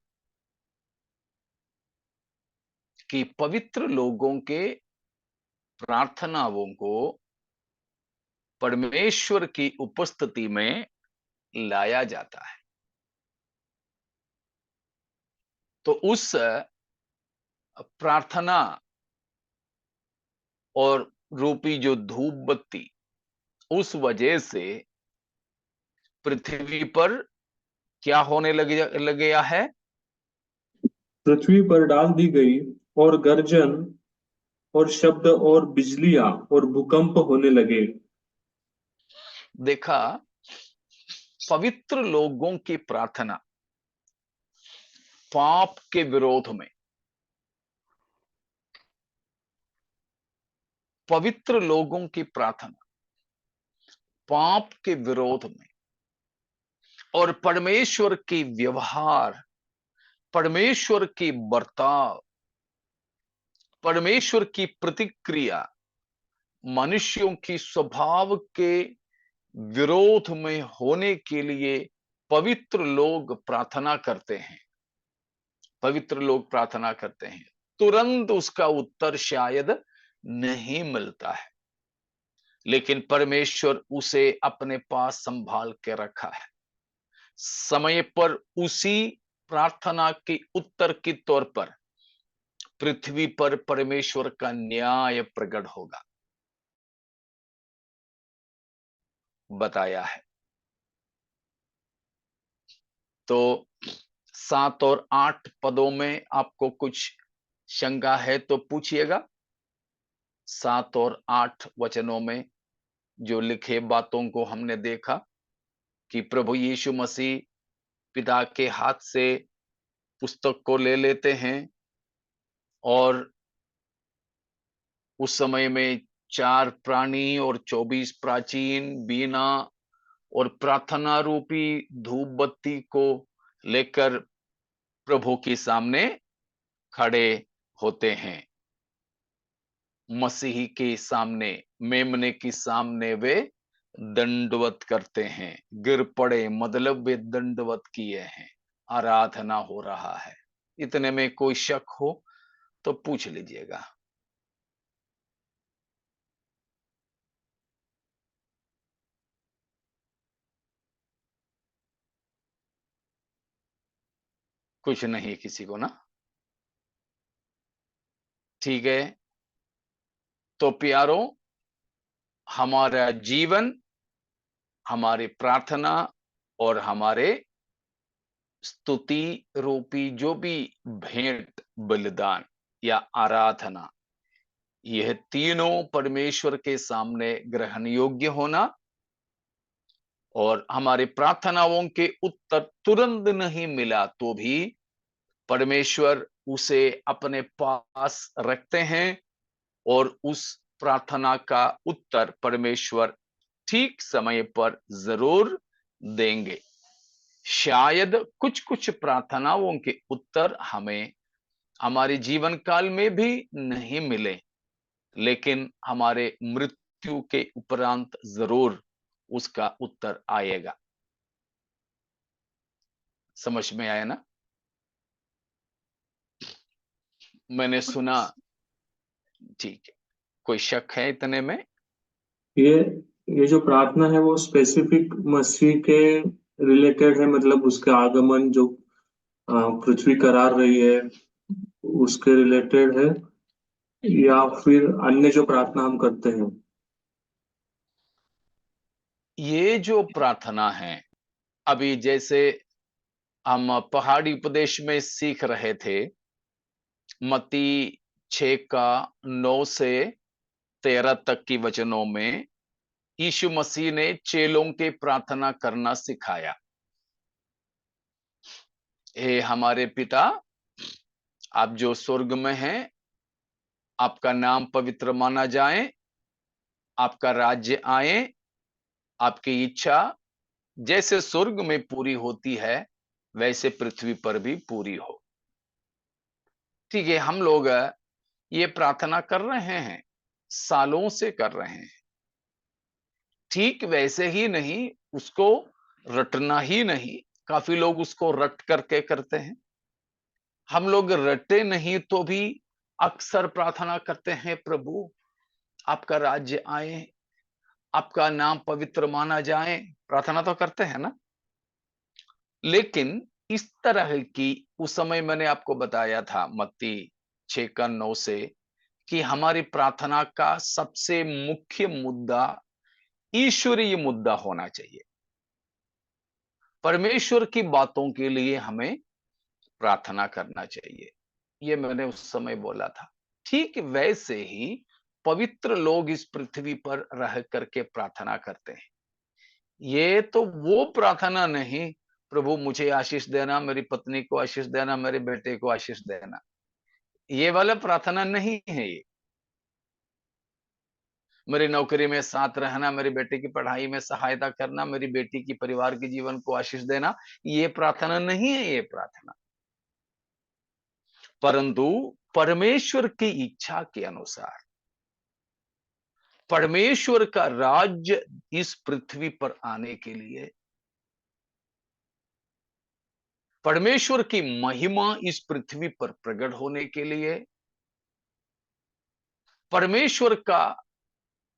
कि पवित्र लोगों के प्रार्थनाओं को परमेश्वर की उपस्थिति में लाया जाता है। तो उस प्रार्थना और रूपी जो धूप बत्ती, उस वजह से पृथ्वी पर क्या होने लग गया है? पृथ्वी पर डाल दी गई, और गर्जन और शब्द और बिजलियां और भूकंप होने लगे। देखा, पवित्र लोगों की प्रार्थना पाप के विरोध में, पवित्र लोगों की प्रार्थना पाप के विरोध में, और परमेश्वर की व्यवहार, परमेश्वर की बर्ताव, परमेश्वर की प्रतिक्रिया मनुष्यों की स्वभाव के विरोध में होने के लिए पवित्र लोग प्रार्थना करते हैं। पवित्र लोग प्रार्थना करते हैं, तुरंत उसका उत्तर शायद नहीं मिलता है, लेकिन परमेश्वर उसे अपने पास संभाल के रखा है। समय पर उसी प्रार्थना के उत्तर के तौर पर पृथ्वी पर परमेश्वर का न्याय प्रकट होगा, बताया है। तो 7 और 8 पदों में आपको कुछ शंका है तो पूछिएगा। 7 और 8 वचनों में जो लिखे बातों को हमने देखा कि प्रभु यीशु मसीह पिता के हाथ से पुस्तक को ले लेते हैं और उस समय में 4 प्राणी और 24 प्राचीन बीना और प्रार्थना रूपी धूप बत्ती को लेकर प्रभु के सामने खड़े होते हैं। मसीह के सामने, मेमने के सामने वे दंडवत करते हैं। गिर पड़े मतलब वे दंडवत किए हैं, आराधना हो रहा है। इतने में कोई शक हो तो पूछ लीजिएगा। कुछ नहीं किसी को ना? ठीक है, तो प्यारों, हमारा जीवन, हमारी प्रार्थना और हमारे स्तुति रूपी जो भी भेंट, बलिदान या आराधना, यह तीनों परमेश्वर के सामने ग्रहण योग्य होना और हमारी प्रार्थनाओं के उत्तर तुरंत नहीं मिला तो भी परमेश्वर उसे अपने पास रखते हैं और उस प्रार्थना का उत्तर परमेश्वर ठीक समय पर जरूर देंगे। शायद कुछ कुछ प्रार्थनाओं के उत्तर हमें हमारे जीवन काल में भी नहीं मिले, लेकिन हमारे मृत्यु के उपरांत जरूर उसका उत्तर आएगा। समझ में आया ना? मैंने सुना। ठीक है, कोई शक है इतने में? ये ये जो प्रार्थना है वो स्पेसिफिक मसीह के रिलेटेड है, मतलब उसके आगमन जो पृथ्वी करार रही है उसके रिलेटेड है, या फिर अन्य जो प्रार्थना हम करते हैं? ये जो प्रार्थना है, अभी जैसे हम पहाड़ी उपदेश में सीख रहे थे, मत्ती 6 का 9 से 13 तक की वचनों में यीशु मसीह ने चेलों के प्रार्थना करना सिखाया। हे हमारे पिता, आप जो स्वर्ग में हैं, आपका नाम पवित्र माना जाए, आपका राज्य आए, आपकी इच्छा जैसे स्वर्ग में पूरी होती है वैसे पृथ्वी पर भी पूरी हो। ठीक है, हम लोग ये प्रार्थना कर रहे हैं, सालों से कर रहे हैं। ठीक वैसे ही नहीं, उसको रटना ही नहीं, काफी लोग उसको रट करके करते हैं। हम लोग रटे नहीं तो भी अक्सर प्रार्थना करते हैं, प्रभु आपका राज्य आए, आपका नाम पवित्र माना जाए। प्रार्थना तो करते हैं ना? लेकिन इस तरह की, उस समय मैंने आपको बताया था मत्ती 6 का 9 से, कि हमारी प्रार्थना का सबसे मुख्य मुद्दा ईश्वरीय मुद्दा होना चाहिए। परमेश्वर की बातों के लिए हमें प्रार्थना करना चाहिए। ये मैंने उस समय बोला था। ठीक वैसे ही पवित्र लोग इस पृथ्वी पर रह करके प्रार्थना करते हैं। ये तो वो प्रार्थना नहीं, प्रभु मुझे आशीष देना, मेरी पत्नी को आशीष देना, मेरे बेटे को आशीष देना, ये वाला प्रार्थना नहीं है। ये मेरी नौकरी में साथ रहना, मेरी बेटे की पढ़ाई में सहायता करना, मेरी बेटी की परिवार के जीवन को आशीष देना, ये प्रार्थना नहीं है। ये प्रार्थना परंतु परमेश्वर की इच्छा के अनुसार परमेश्वर का राज्य इस पृथ्वी पर आने के लिए, परमेश्वर की महिमा इस पृथ्वी पर प्रकट होने के लिए, परमेश्वर का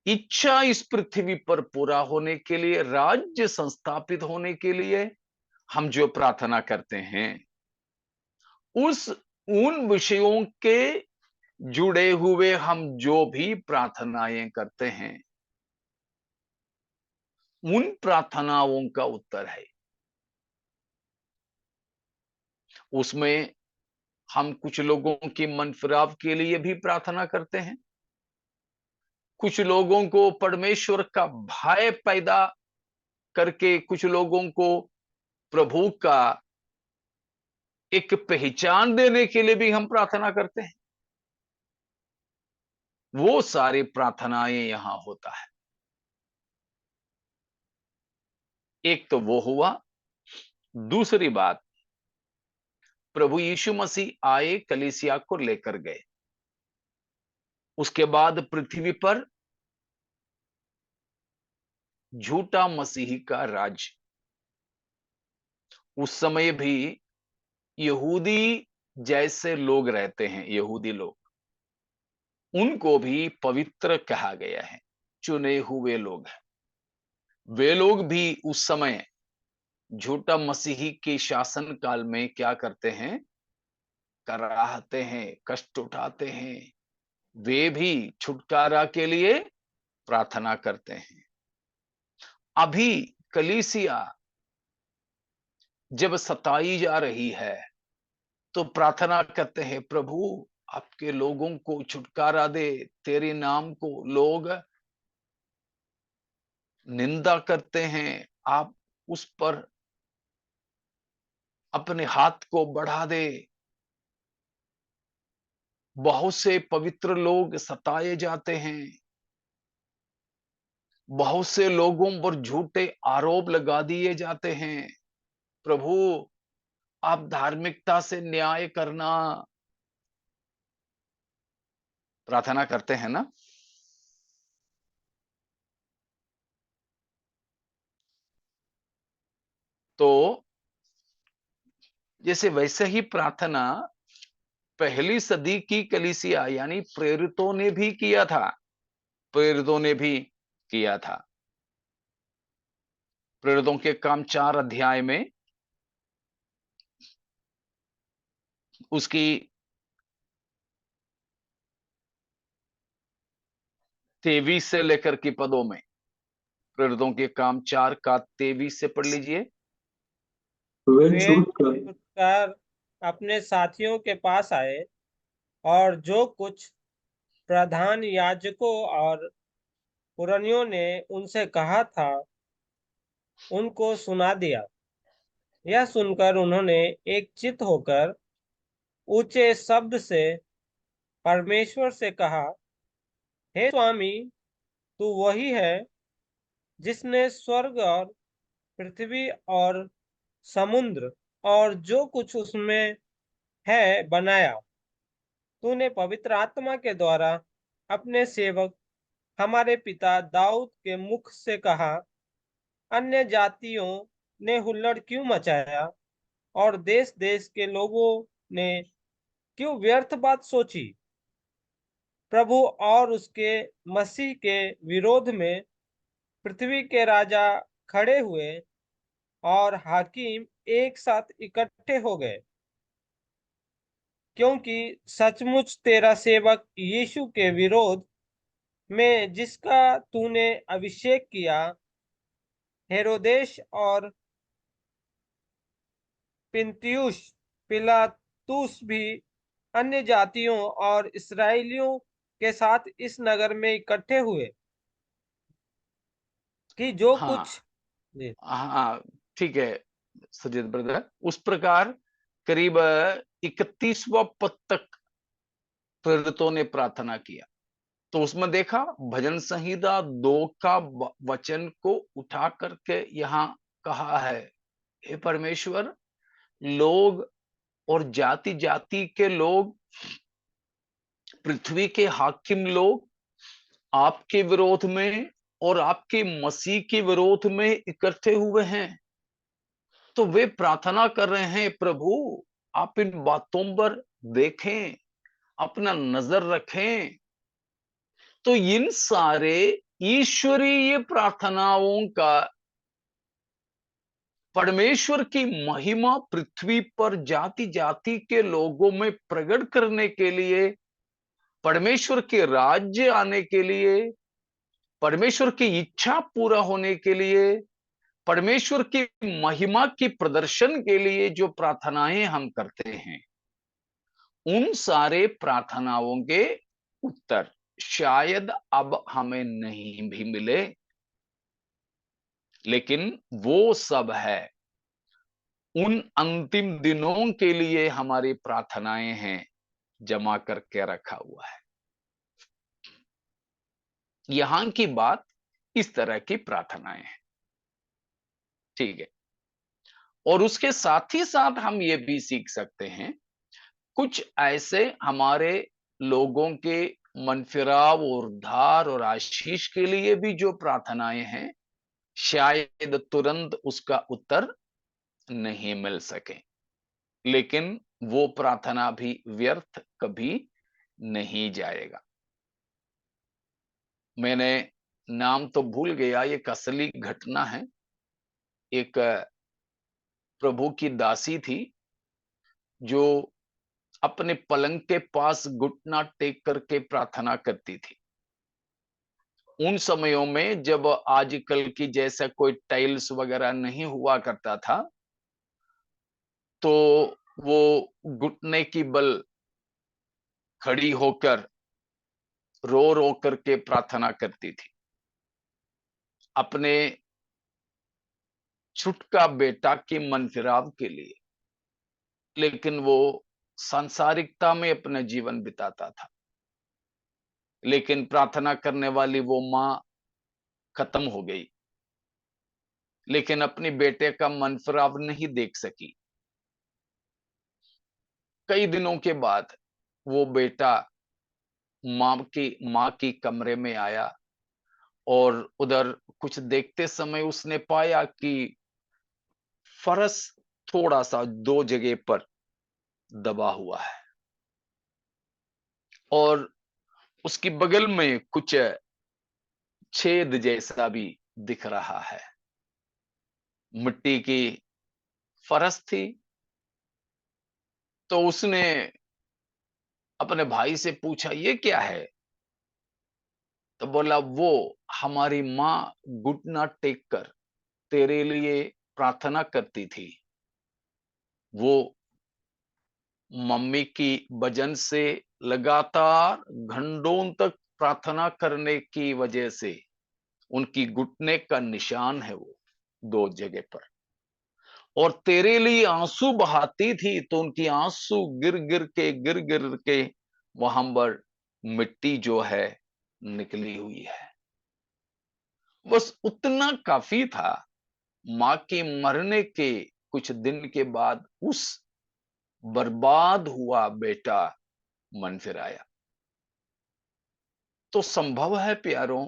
इच्छा इस पृथ्वी पर पूरा होने के लिए, राज्य संस्थापित होने के लिए हम जो प्रार्थना करते हैं, उस उन विषयों के जुड़े हुए हम जो भी प्रार्थनाएं करते हैं, उन प्रार्थनाओं का उत्तर है। उसमें हम कुछ लोगों की मन फिराव के लिए भी प्रार्थना करते हैं, कुछ लोगों को परमेश्वर का भय पैदा करके, कुछ लोगों को प्रभु का एक पहचान देने के लिए भी हम प्रार्थना करते हैं। वो सारी प्रार्थनाएं यहां होता है। एक तो वो हुआ। दूसरी बात, प्रभु यीशु मसीह आए, कलीसिया को लेकर गए। उसके बाद पृथ्वी पर झूठा मसीही का राज्य। उस समय भी यहूदी जैसे लोग रहते हैं, यहूदी लोग, उनको भी पवित्र कहा गया है, चुने हुए लोग हैं। वे लोग भी उस समय झूठा मसीही के शासन काल में क्या करते हैं? कराहते हैं, कष्ट उठाते हैं। वे भी छुटकारा के लिए प्रार्थना करते हैं। अभी कलीसिया जब सताई जा रही है तो प्रार्थना करते हैं, प्रभु आपके लोगों को छुटकारा दे। तेरे नाम को लोग निंदा करते हैं, आप उस पर अपने हाथ को बढ़ा दे। बहुत से पवित्र लोग सताए जाते हैं, बहुत से लोगों पर झूठे आरोप लगा दिए जाते हैं। प्रभु आप धार्मिकता से न्याय करना। प्रार्थना करते हैं ना? तो जैसे वैसे ही प्रार्थना पहली सदी की कलीसिया यानी प्रेरितों ने भी किया था। प्रेरितों ने भी किया था। प्रेरितों के काम 4 अध्याय में उसकी 23 से लेकर के पदों में, प्रेरितों के काम 4 का 23 से पढ़ लीजिए। वे वे छूटकर छुटकर अपने साथियों के पास आए और जो कुछ प्रधान याजकों और पुरनियों ने उनसे कहा था उनको सुना दिया। यह सुनकर उन्होंने एक चित्त होकर ऊंचे शब्द से परमेश्वर से कहा, हे स्वामी, तू वही है जिसने स्वर्ग और पृथ्वी और समुद्र और जो कुछ उसमें है बनाया। तूने पवित्र आत्मा के द्वारा अपने सेवक हमारे पिता दाऊद के मुख से कहा, अन्य जातियों ने हुल्लड़ क्यों मचाया और देश देश के लोगों ने क्यों व्यर्थ बात सोची। प्रभु और उसके मसीह के विरोध में पृथ्वी के राजा खड़े हुए और हाकिम एक साथ इकट्ठे हो गए, क्योंकि सचमुच तेरा सेवक यीशु के विरोध में जिसका तूने अभिषेक किया, हेरोदेश और पिन्तियुस पिलातुस भी अन्य जातियों और इस्राएलियों के साथ इस नगर में इकट्ठे हुए कि जो हाँ कुछ जी हाँ, ठीक है सजित ब्रदर। उस प्रकार करीब 31वां पद तक प्रेरितों ने प्रार्थना किया। तो उसमें देखा, भजन संहिता 2 का वचन को उठा करके यहां कहा है, हे परमेश्वर, लोग और जाति जाति के लोग, पृथ्वी के हाकिम लोग आपके विरोध में और आपके मसीह के विरोध में इकट्ठे हुए हैं। तो वे प्रार्थना कर रहे हैं, प्रभु आप इन बातों पर देखें, अपना नजर रखें। तो इन सारे ईश्वरीय प्रार्थनाओं का परमेश्वर की महिमा पृथ्वी पर जाति जाति के लोगों में प्रकट करने के लिए, परमेश्वर के राज्य आने के लिए, परमेश्वर की इच्छा पूरा होने के लिए परमेश्वर की महिमा की प्रदर्शन के लिए जो प्रार्थनाएं हम करते हैं, उन सारे प्रार्थनाओं के उत्तर शायद अब हमें नहीं भी मिले, लेकिन वो सब है उन अंतिम दिनों के लिए हमारी प्रार्थनाएं हैं, जमा करके रखा हुआ है। यहां की बात इस तरह की प्रार्थनाएं हैं, ठीक है। और उसके साथ ही साथ हम ये भी सीख सकते हैं, कुछ ऐसे हमारे लोगों के मनफिराव और उद्धार और आशीष के लिए भी जो प्रार्थनाएं हैं, शायद तुरंत उसका उत्तर नहीं मिल सके, लेकिन वो प्रार्थना भी व्यर्थ कभी नहीं जाएगा। मैंने नाम तो भूल गया, एक असली घटना है। एक प्रभु की दासी थी जो अपने पलंग के पास घुटना टेक करके प्रार्थना करती थी। उन समयों में जब आजकल की जैसा कोई टाइल्स वगैरह नहीं हुआ करता था, तो वो घुटने की बल खड़ी होकर रो रो करके प्रार्थना करती थी अपने छुटका बेटा के मनफिराव के लिए। लेकिन वो सांसारिकता में अपना जीवन बिताता था, लेकिन प्रार्थना करने वाली वो माँ खत्म हो गई, लेकिन अपने बेटे का मनफिराव नहीं देख सकी। कई दिनों के बाद वो बेटा माँ की कमरे में आया और उधर कुछ देखते समय उसने पाया कि फर्श थोड़ा सा दो जगह पर दबा हुआ है और उसकी बगल में कुछ छेद जैसा भी दिख रहा है। मिट्टी की फर्श थी। तो उसने अपने भाई से पूछा, ये क्या है? तो बोला, वो हमारी माँ घुटना टेक कर तेरे लिए प्रार्थना करती थी। वो मम्मी की वजन से लगातार घंटों तक प्रार्थना करने की वजह से उनकी घुटने का निशान है वो दो जगह पर, और तेरे लिए आंसू बहाती थी तो उनकी आंसू गिर गिर के वहां पर मिट्टी जो है निकली हुई है। बस उतना काफी था। मां के मरने के कुछ दिन के बाद उस बर्बाद हुआ बेटा मन फिर आया। तो संभव है प्यारों,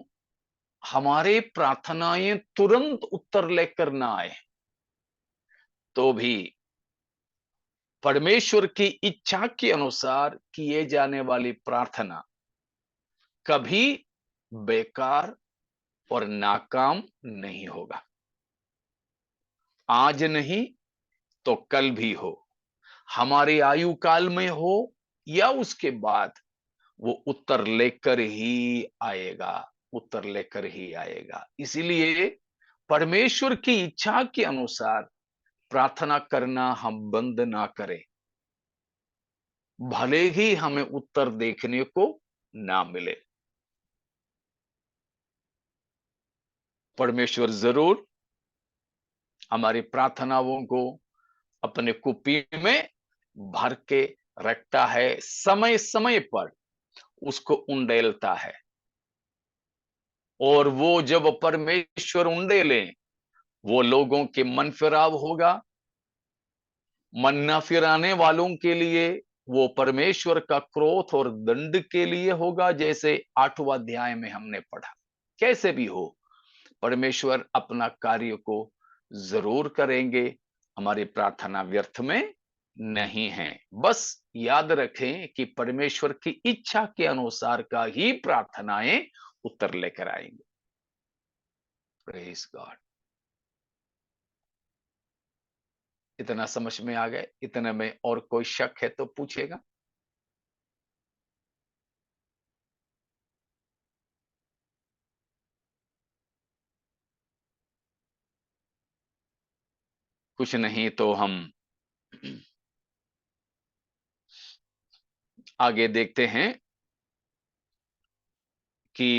हमारे प्रार्थनाएं तुरंत उत्तर लेकर ना आए, तो भी परमेश्वर की इच्छा के अनुसार किए जाने वाली प्रार्थना कभी बेकार और नाकाम नहीं होगा। आज नहीं तो कल भी हो, हमारे आयु काल में हो या उसके बाद, वो उत्तर लेकर ही आएगा, उत्तर लेकर ही आएगा। इसीलिए परमेश्वर की इच्छा के अनुसार प्रार्थना करना हम बंद ना करें, भले ही हमें उत्तर देखने को ना मिले। परमेश्वर जरूर हमारी प्रार्थनाओं को अपने कुपी में भर के रखता है, समय समय पर उसको उंडेलता है। और वो जब परमेश्वर उंडेले, वो लोगों के मन फिराव होगा। मन न फिराने वालों के लिए वो परमेश्वर का क्रोध और दंड के लिए होगा, जैसे 8वां अध्याय में हमने पढ़ा। कैसे भी हो, परमेश्वर अपना कार्य को जरूर करेंगे। हमारी प्रार्थना व्यर्थ में नहीं है। बस याद रखें कि परमेश्वर की इच्छा के अनुसार का ही प्रार्थनाएं उत्तर लेकर आएंगे। Praise God. इतना समझ में आ गए? इतने में और कोई शक है तो पूछेगा। कुछ नहीं तो हम आगे देखते हैं कि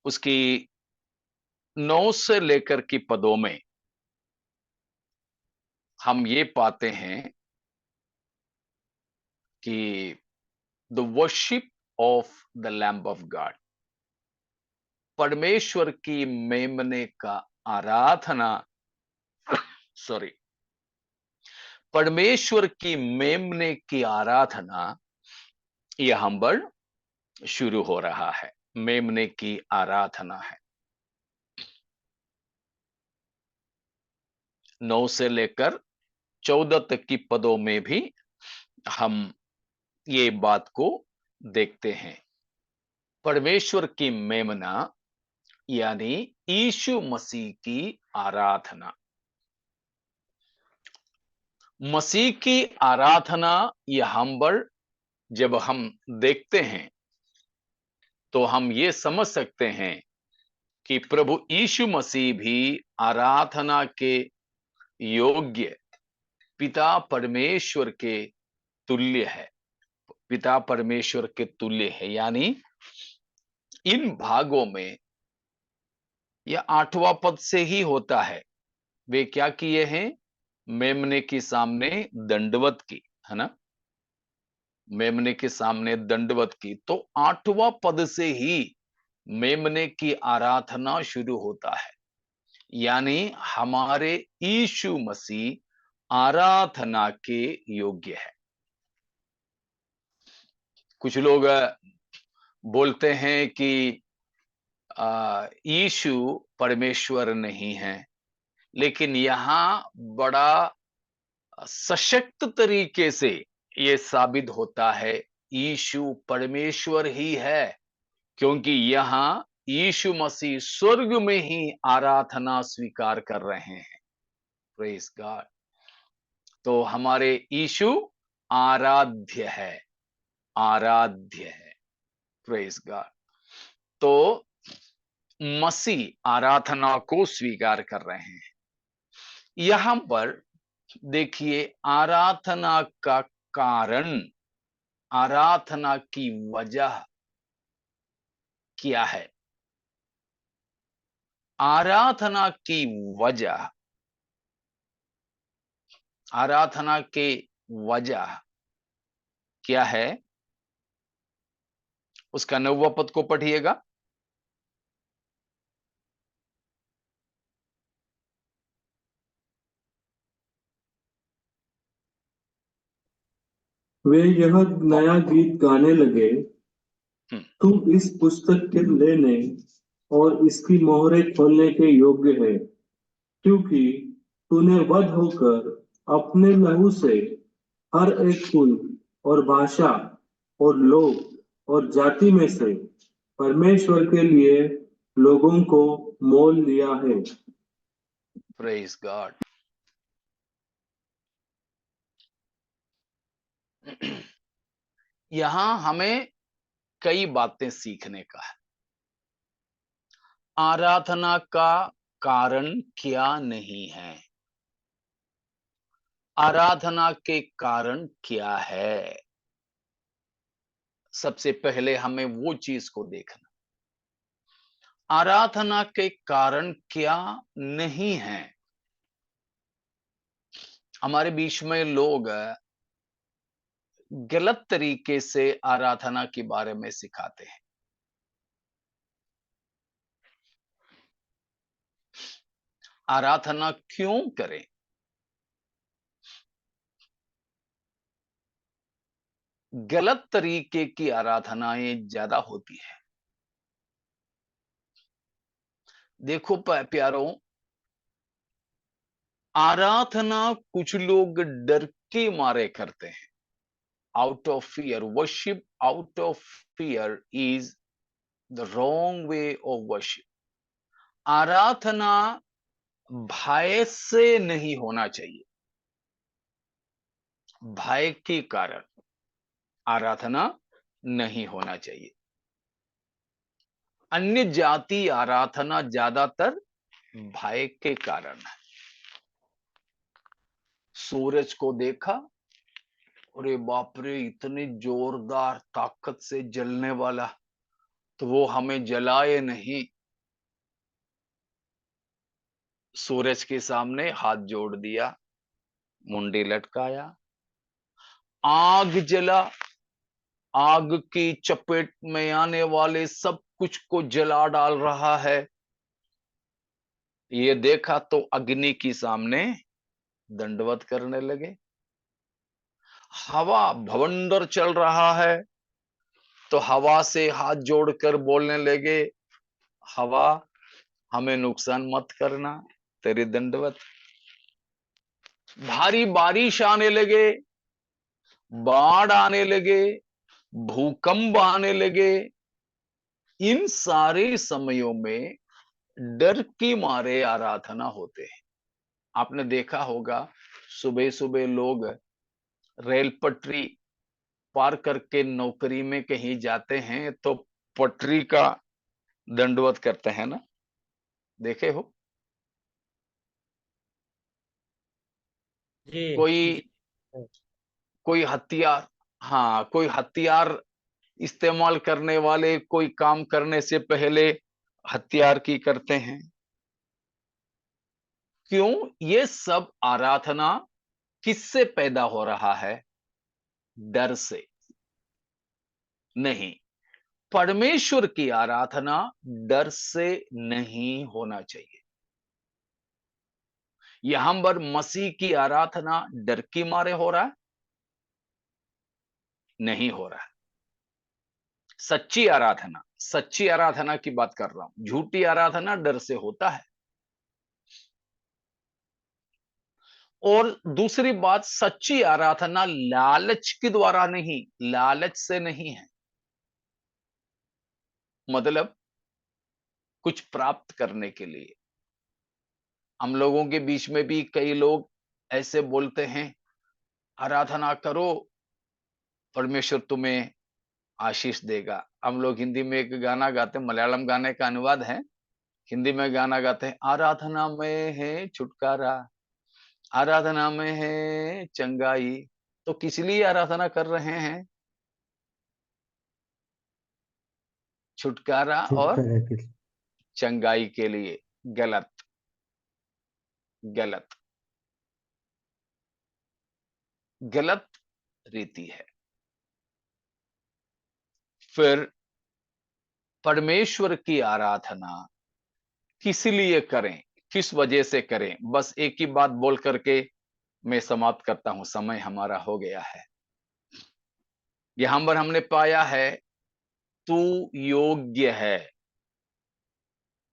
उसकी 9 से लेकर की पदों में हम ये पाते हैं कि the worship of the lamb of God, परमेश्वर की मेमने का आराधना, सॉरी, परमेश्वर की मेमने की आराधना यहां पर शुरू हो रहा है। मेमने की आराधना है। 9 से लेकर 14 तक की पदों में भी हम ये बात को देखते हैं। परमेश्वर की मेमना यानी यीशु मसीह की आराधना। मसीह की आराधना यहां पर जब हम देखते हैं तो हम ये समझ सकते हैं कि प्रभु यीशु मसीह भी आराधना के योग्य पिता परमेश्वर के तुल्य है। पिता परमेश्वर के तुल्य है, यानी इन भागों में यह 8वां पद से ही होता है। वे क्या किए हैं? मेमने के सामने दंडवत की, है ना, मेमने के सामने दंडवत की। तो 8वां पद से ही मेमने की आराधना शुरू होता है, यानी हमारे यीशु मसीह आराधना के योग्य है। कुछ लोग बोलते हैं कि यीशु परमेश्वर नहीं है, लेकिन यहां बड़ा सशक्त तरीके से यह साबित होता है यीशु परमेश्वर ही है, क्योंकि यहां यीशु मसीह स्वर्ग में ही आराधना स्वीकार कर रहे हैं। Praise God. तो हमारे यीशु आराध्य है, आराध्य है। Praise God. तो मसीह आराधना को स्वीकार कर रहे हैं। यहां पर देखिए, आराधना का कारण, आराधना की वजह क्या है? आराधना की वजह, आराधना के वजह क्या है? उसका 9वां पद को पढ़िएगा। वे यह नया गीत गाने लगे, तू इस पुस्तक के लेने और इसकी मोहरें खोलने के योग्य है, क्योंकि तूने वध होकर अपने लहू से हर एक कुल और भाषा और लोग और जाति में से परमेश्वर के लिए लोगों को मोल लिया है। Praise God. यहां हमें कई बातें सीखने का है। आराधना का कारण क्या नहीं है? आराधना के कारण क्या है? सबसे पहले हमें वो चीज को देखना, आराधना के कारण क्या नहीं है। हमारे बीच में लोग गलत तरीके से आराधना के बारे में सिखाते हैं। आराधना क्यों करें? गलत तरीके की आराधनाएं ज्यादा होती है। देखो प्यारों, आराधना कुछ लोग डर के मारे करते हैं। Out of fear, worship out of fear is the wrong way of worship. आराधना भय से नहीं होना चाहिए। भय के कारण आराधना नहीं होना चाहिए। अन्य जाति आराधना ज्यादातर भय के कारण। सूरज को देखा, अरे बाप रे, इतनी जोरदार ताकत से जलने वाला, तो वो हमें जलाए नहीं। सूरज के सामने हाथ जोड़ दिया, मुंडी लटकाया, आग जला, आग की चपेट में आने वाले सब कुछ को जला डाल रहा है। ये देखा तो अग्नि की सामने दंडवत करने लगे। हवा भवंडर चल रहा है, तो हवा से हाथ जोड़कर बोलने लगे, हवा हमें नुकसान मत करना, तेरी दंडवत। भारी बारिश आने लगे, बाढ़ आने लगे, भूकंप आने लगे। इन सारे समयों में डर के मारे आराधना होते हैं। आपने देखा होगा, सुबह सुबह लोग रेल पटरी पार करके नौकरी में कहीं जाते हैं तो पटरी का दंडवत करते हैं ना, देखे हो? जी कोई जी। कोई हथियार, हाँ, कोई हथियार इस्तेमाल करने वाले कोई काम करने से पहले हथियार की करते हैं। क्यों? ये सब आराधना किससे पैदा हो रहा है? डर से नहीं। परमेश्वर की आराधना डर से नहीं होना चाहिए। यहां पर मसीह की आराधना डर की मारे हो रहा है? नहीं हो रहा है। सच्ची आराधना की बात कर रहा हूं। झूठी आराधना डर से होता है। और दूसरी बात, सच्ची आराधना लालच के द्वारा नहीं, लालच से नहीं है। मतलब कुछ प्राप्त करने के लिए। हम लोगों के बीच में भी कई लोग ऐसे बोलते हैं, आराधना करो, परमेश्वर तुम्हें आशीष देगा। हम लोग हिंदी में एक गाना गाते हैं, मलयालम गाने का अनुवाद है, हिंदी में गाना गाते हैं, आराधना में है छुटकारा, आराधना में है चंगाई। तो किस लिए आराधना कर रहे हैं? छुटकारा और छुटकारा के लिए। चंगाई के लिए। गलत, गलत, गलत रीति है। फिर परमेश्वर की आराधना किस लिए करें, किस वजह से करें? बस एक ही बात बोल करके मैं समाप्त करता हूं, समय हमारा हो गया है। यहां पर हमने पाया है, तू योग्य है।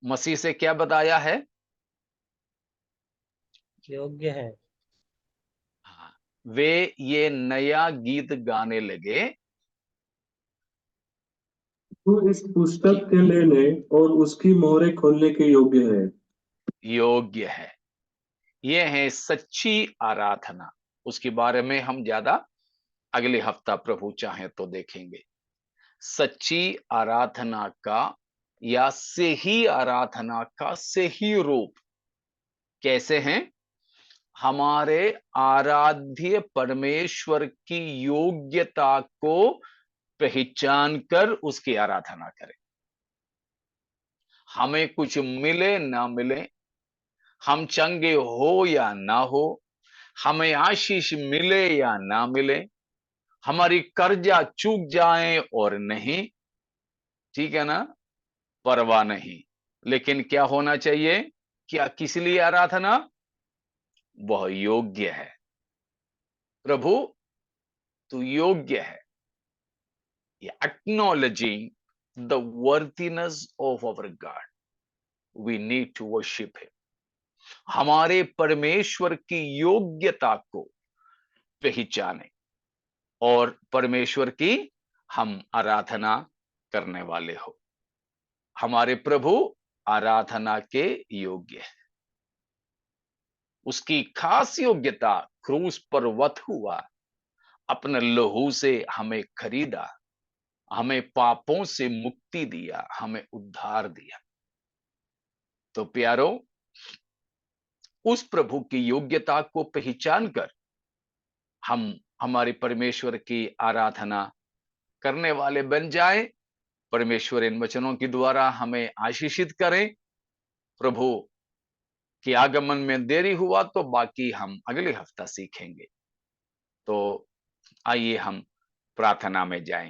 मसीह से क्या बताया है? योग्य है। हाँ, वे ये नया गीत गाने लगे तू इस पुस्तक कि के लेने और उसकी मोहरें खोलने के योग्य है। योग्य है। ये है सच्ची आराधना। उसके बारे में हम ज्यादा अगले हफ्ता प्रभु चाहे तो देखेंगे। सच्ची आराधना का या सही आराधना का सही रूप कैसे हैं? हमारे आराध्य परमेश्वर की योग्यता को पहचान कर उसकी आराधना करें। हमें कुछ मिले ना मिले, हम चंगे हो या ना हो, हमें आशीष मिले या ना मिले, हमारी कर्जा चूक जाए और नहीं, ठीक है ना, परवाह नहीं। लेकिन क्या होना चाहिए? क्या किस लिए आराधना? वह योग्य है। प्रभु तू योग्य है। Acknowledging the worthiness of our God, we need to worship him. हमारे परमेश्वर की योग्यता को पहचाने और परमेश्वर की हम आराधना करने वाले हो। हमारे प्रभु आराधना के योग्य है। उसकी खास योग्यता क्रूस पर वध हुआ, अपने लहू से हमें खरीदा, हमें पापों से मुक्ति दिया, हमें उद्धार दिया। तो प्यारो, उस प्रभु की योग्यता को पहचान कर हम हमारे परमेश्वर की आराधना करने वाले बन जाएं। परमेश्वर इन वचनों के द्वारा हमें आशीषित करें। प्रभु के आगमन में देरी हुआ तो बाकी हम अगले हफ्ता सीखेंगे। तो आइए हम प्रार्थना में जाएं।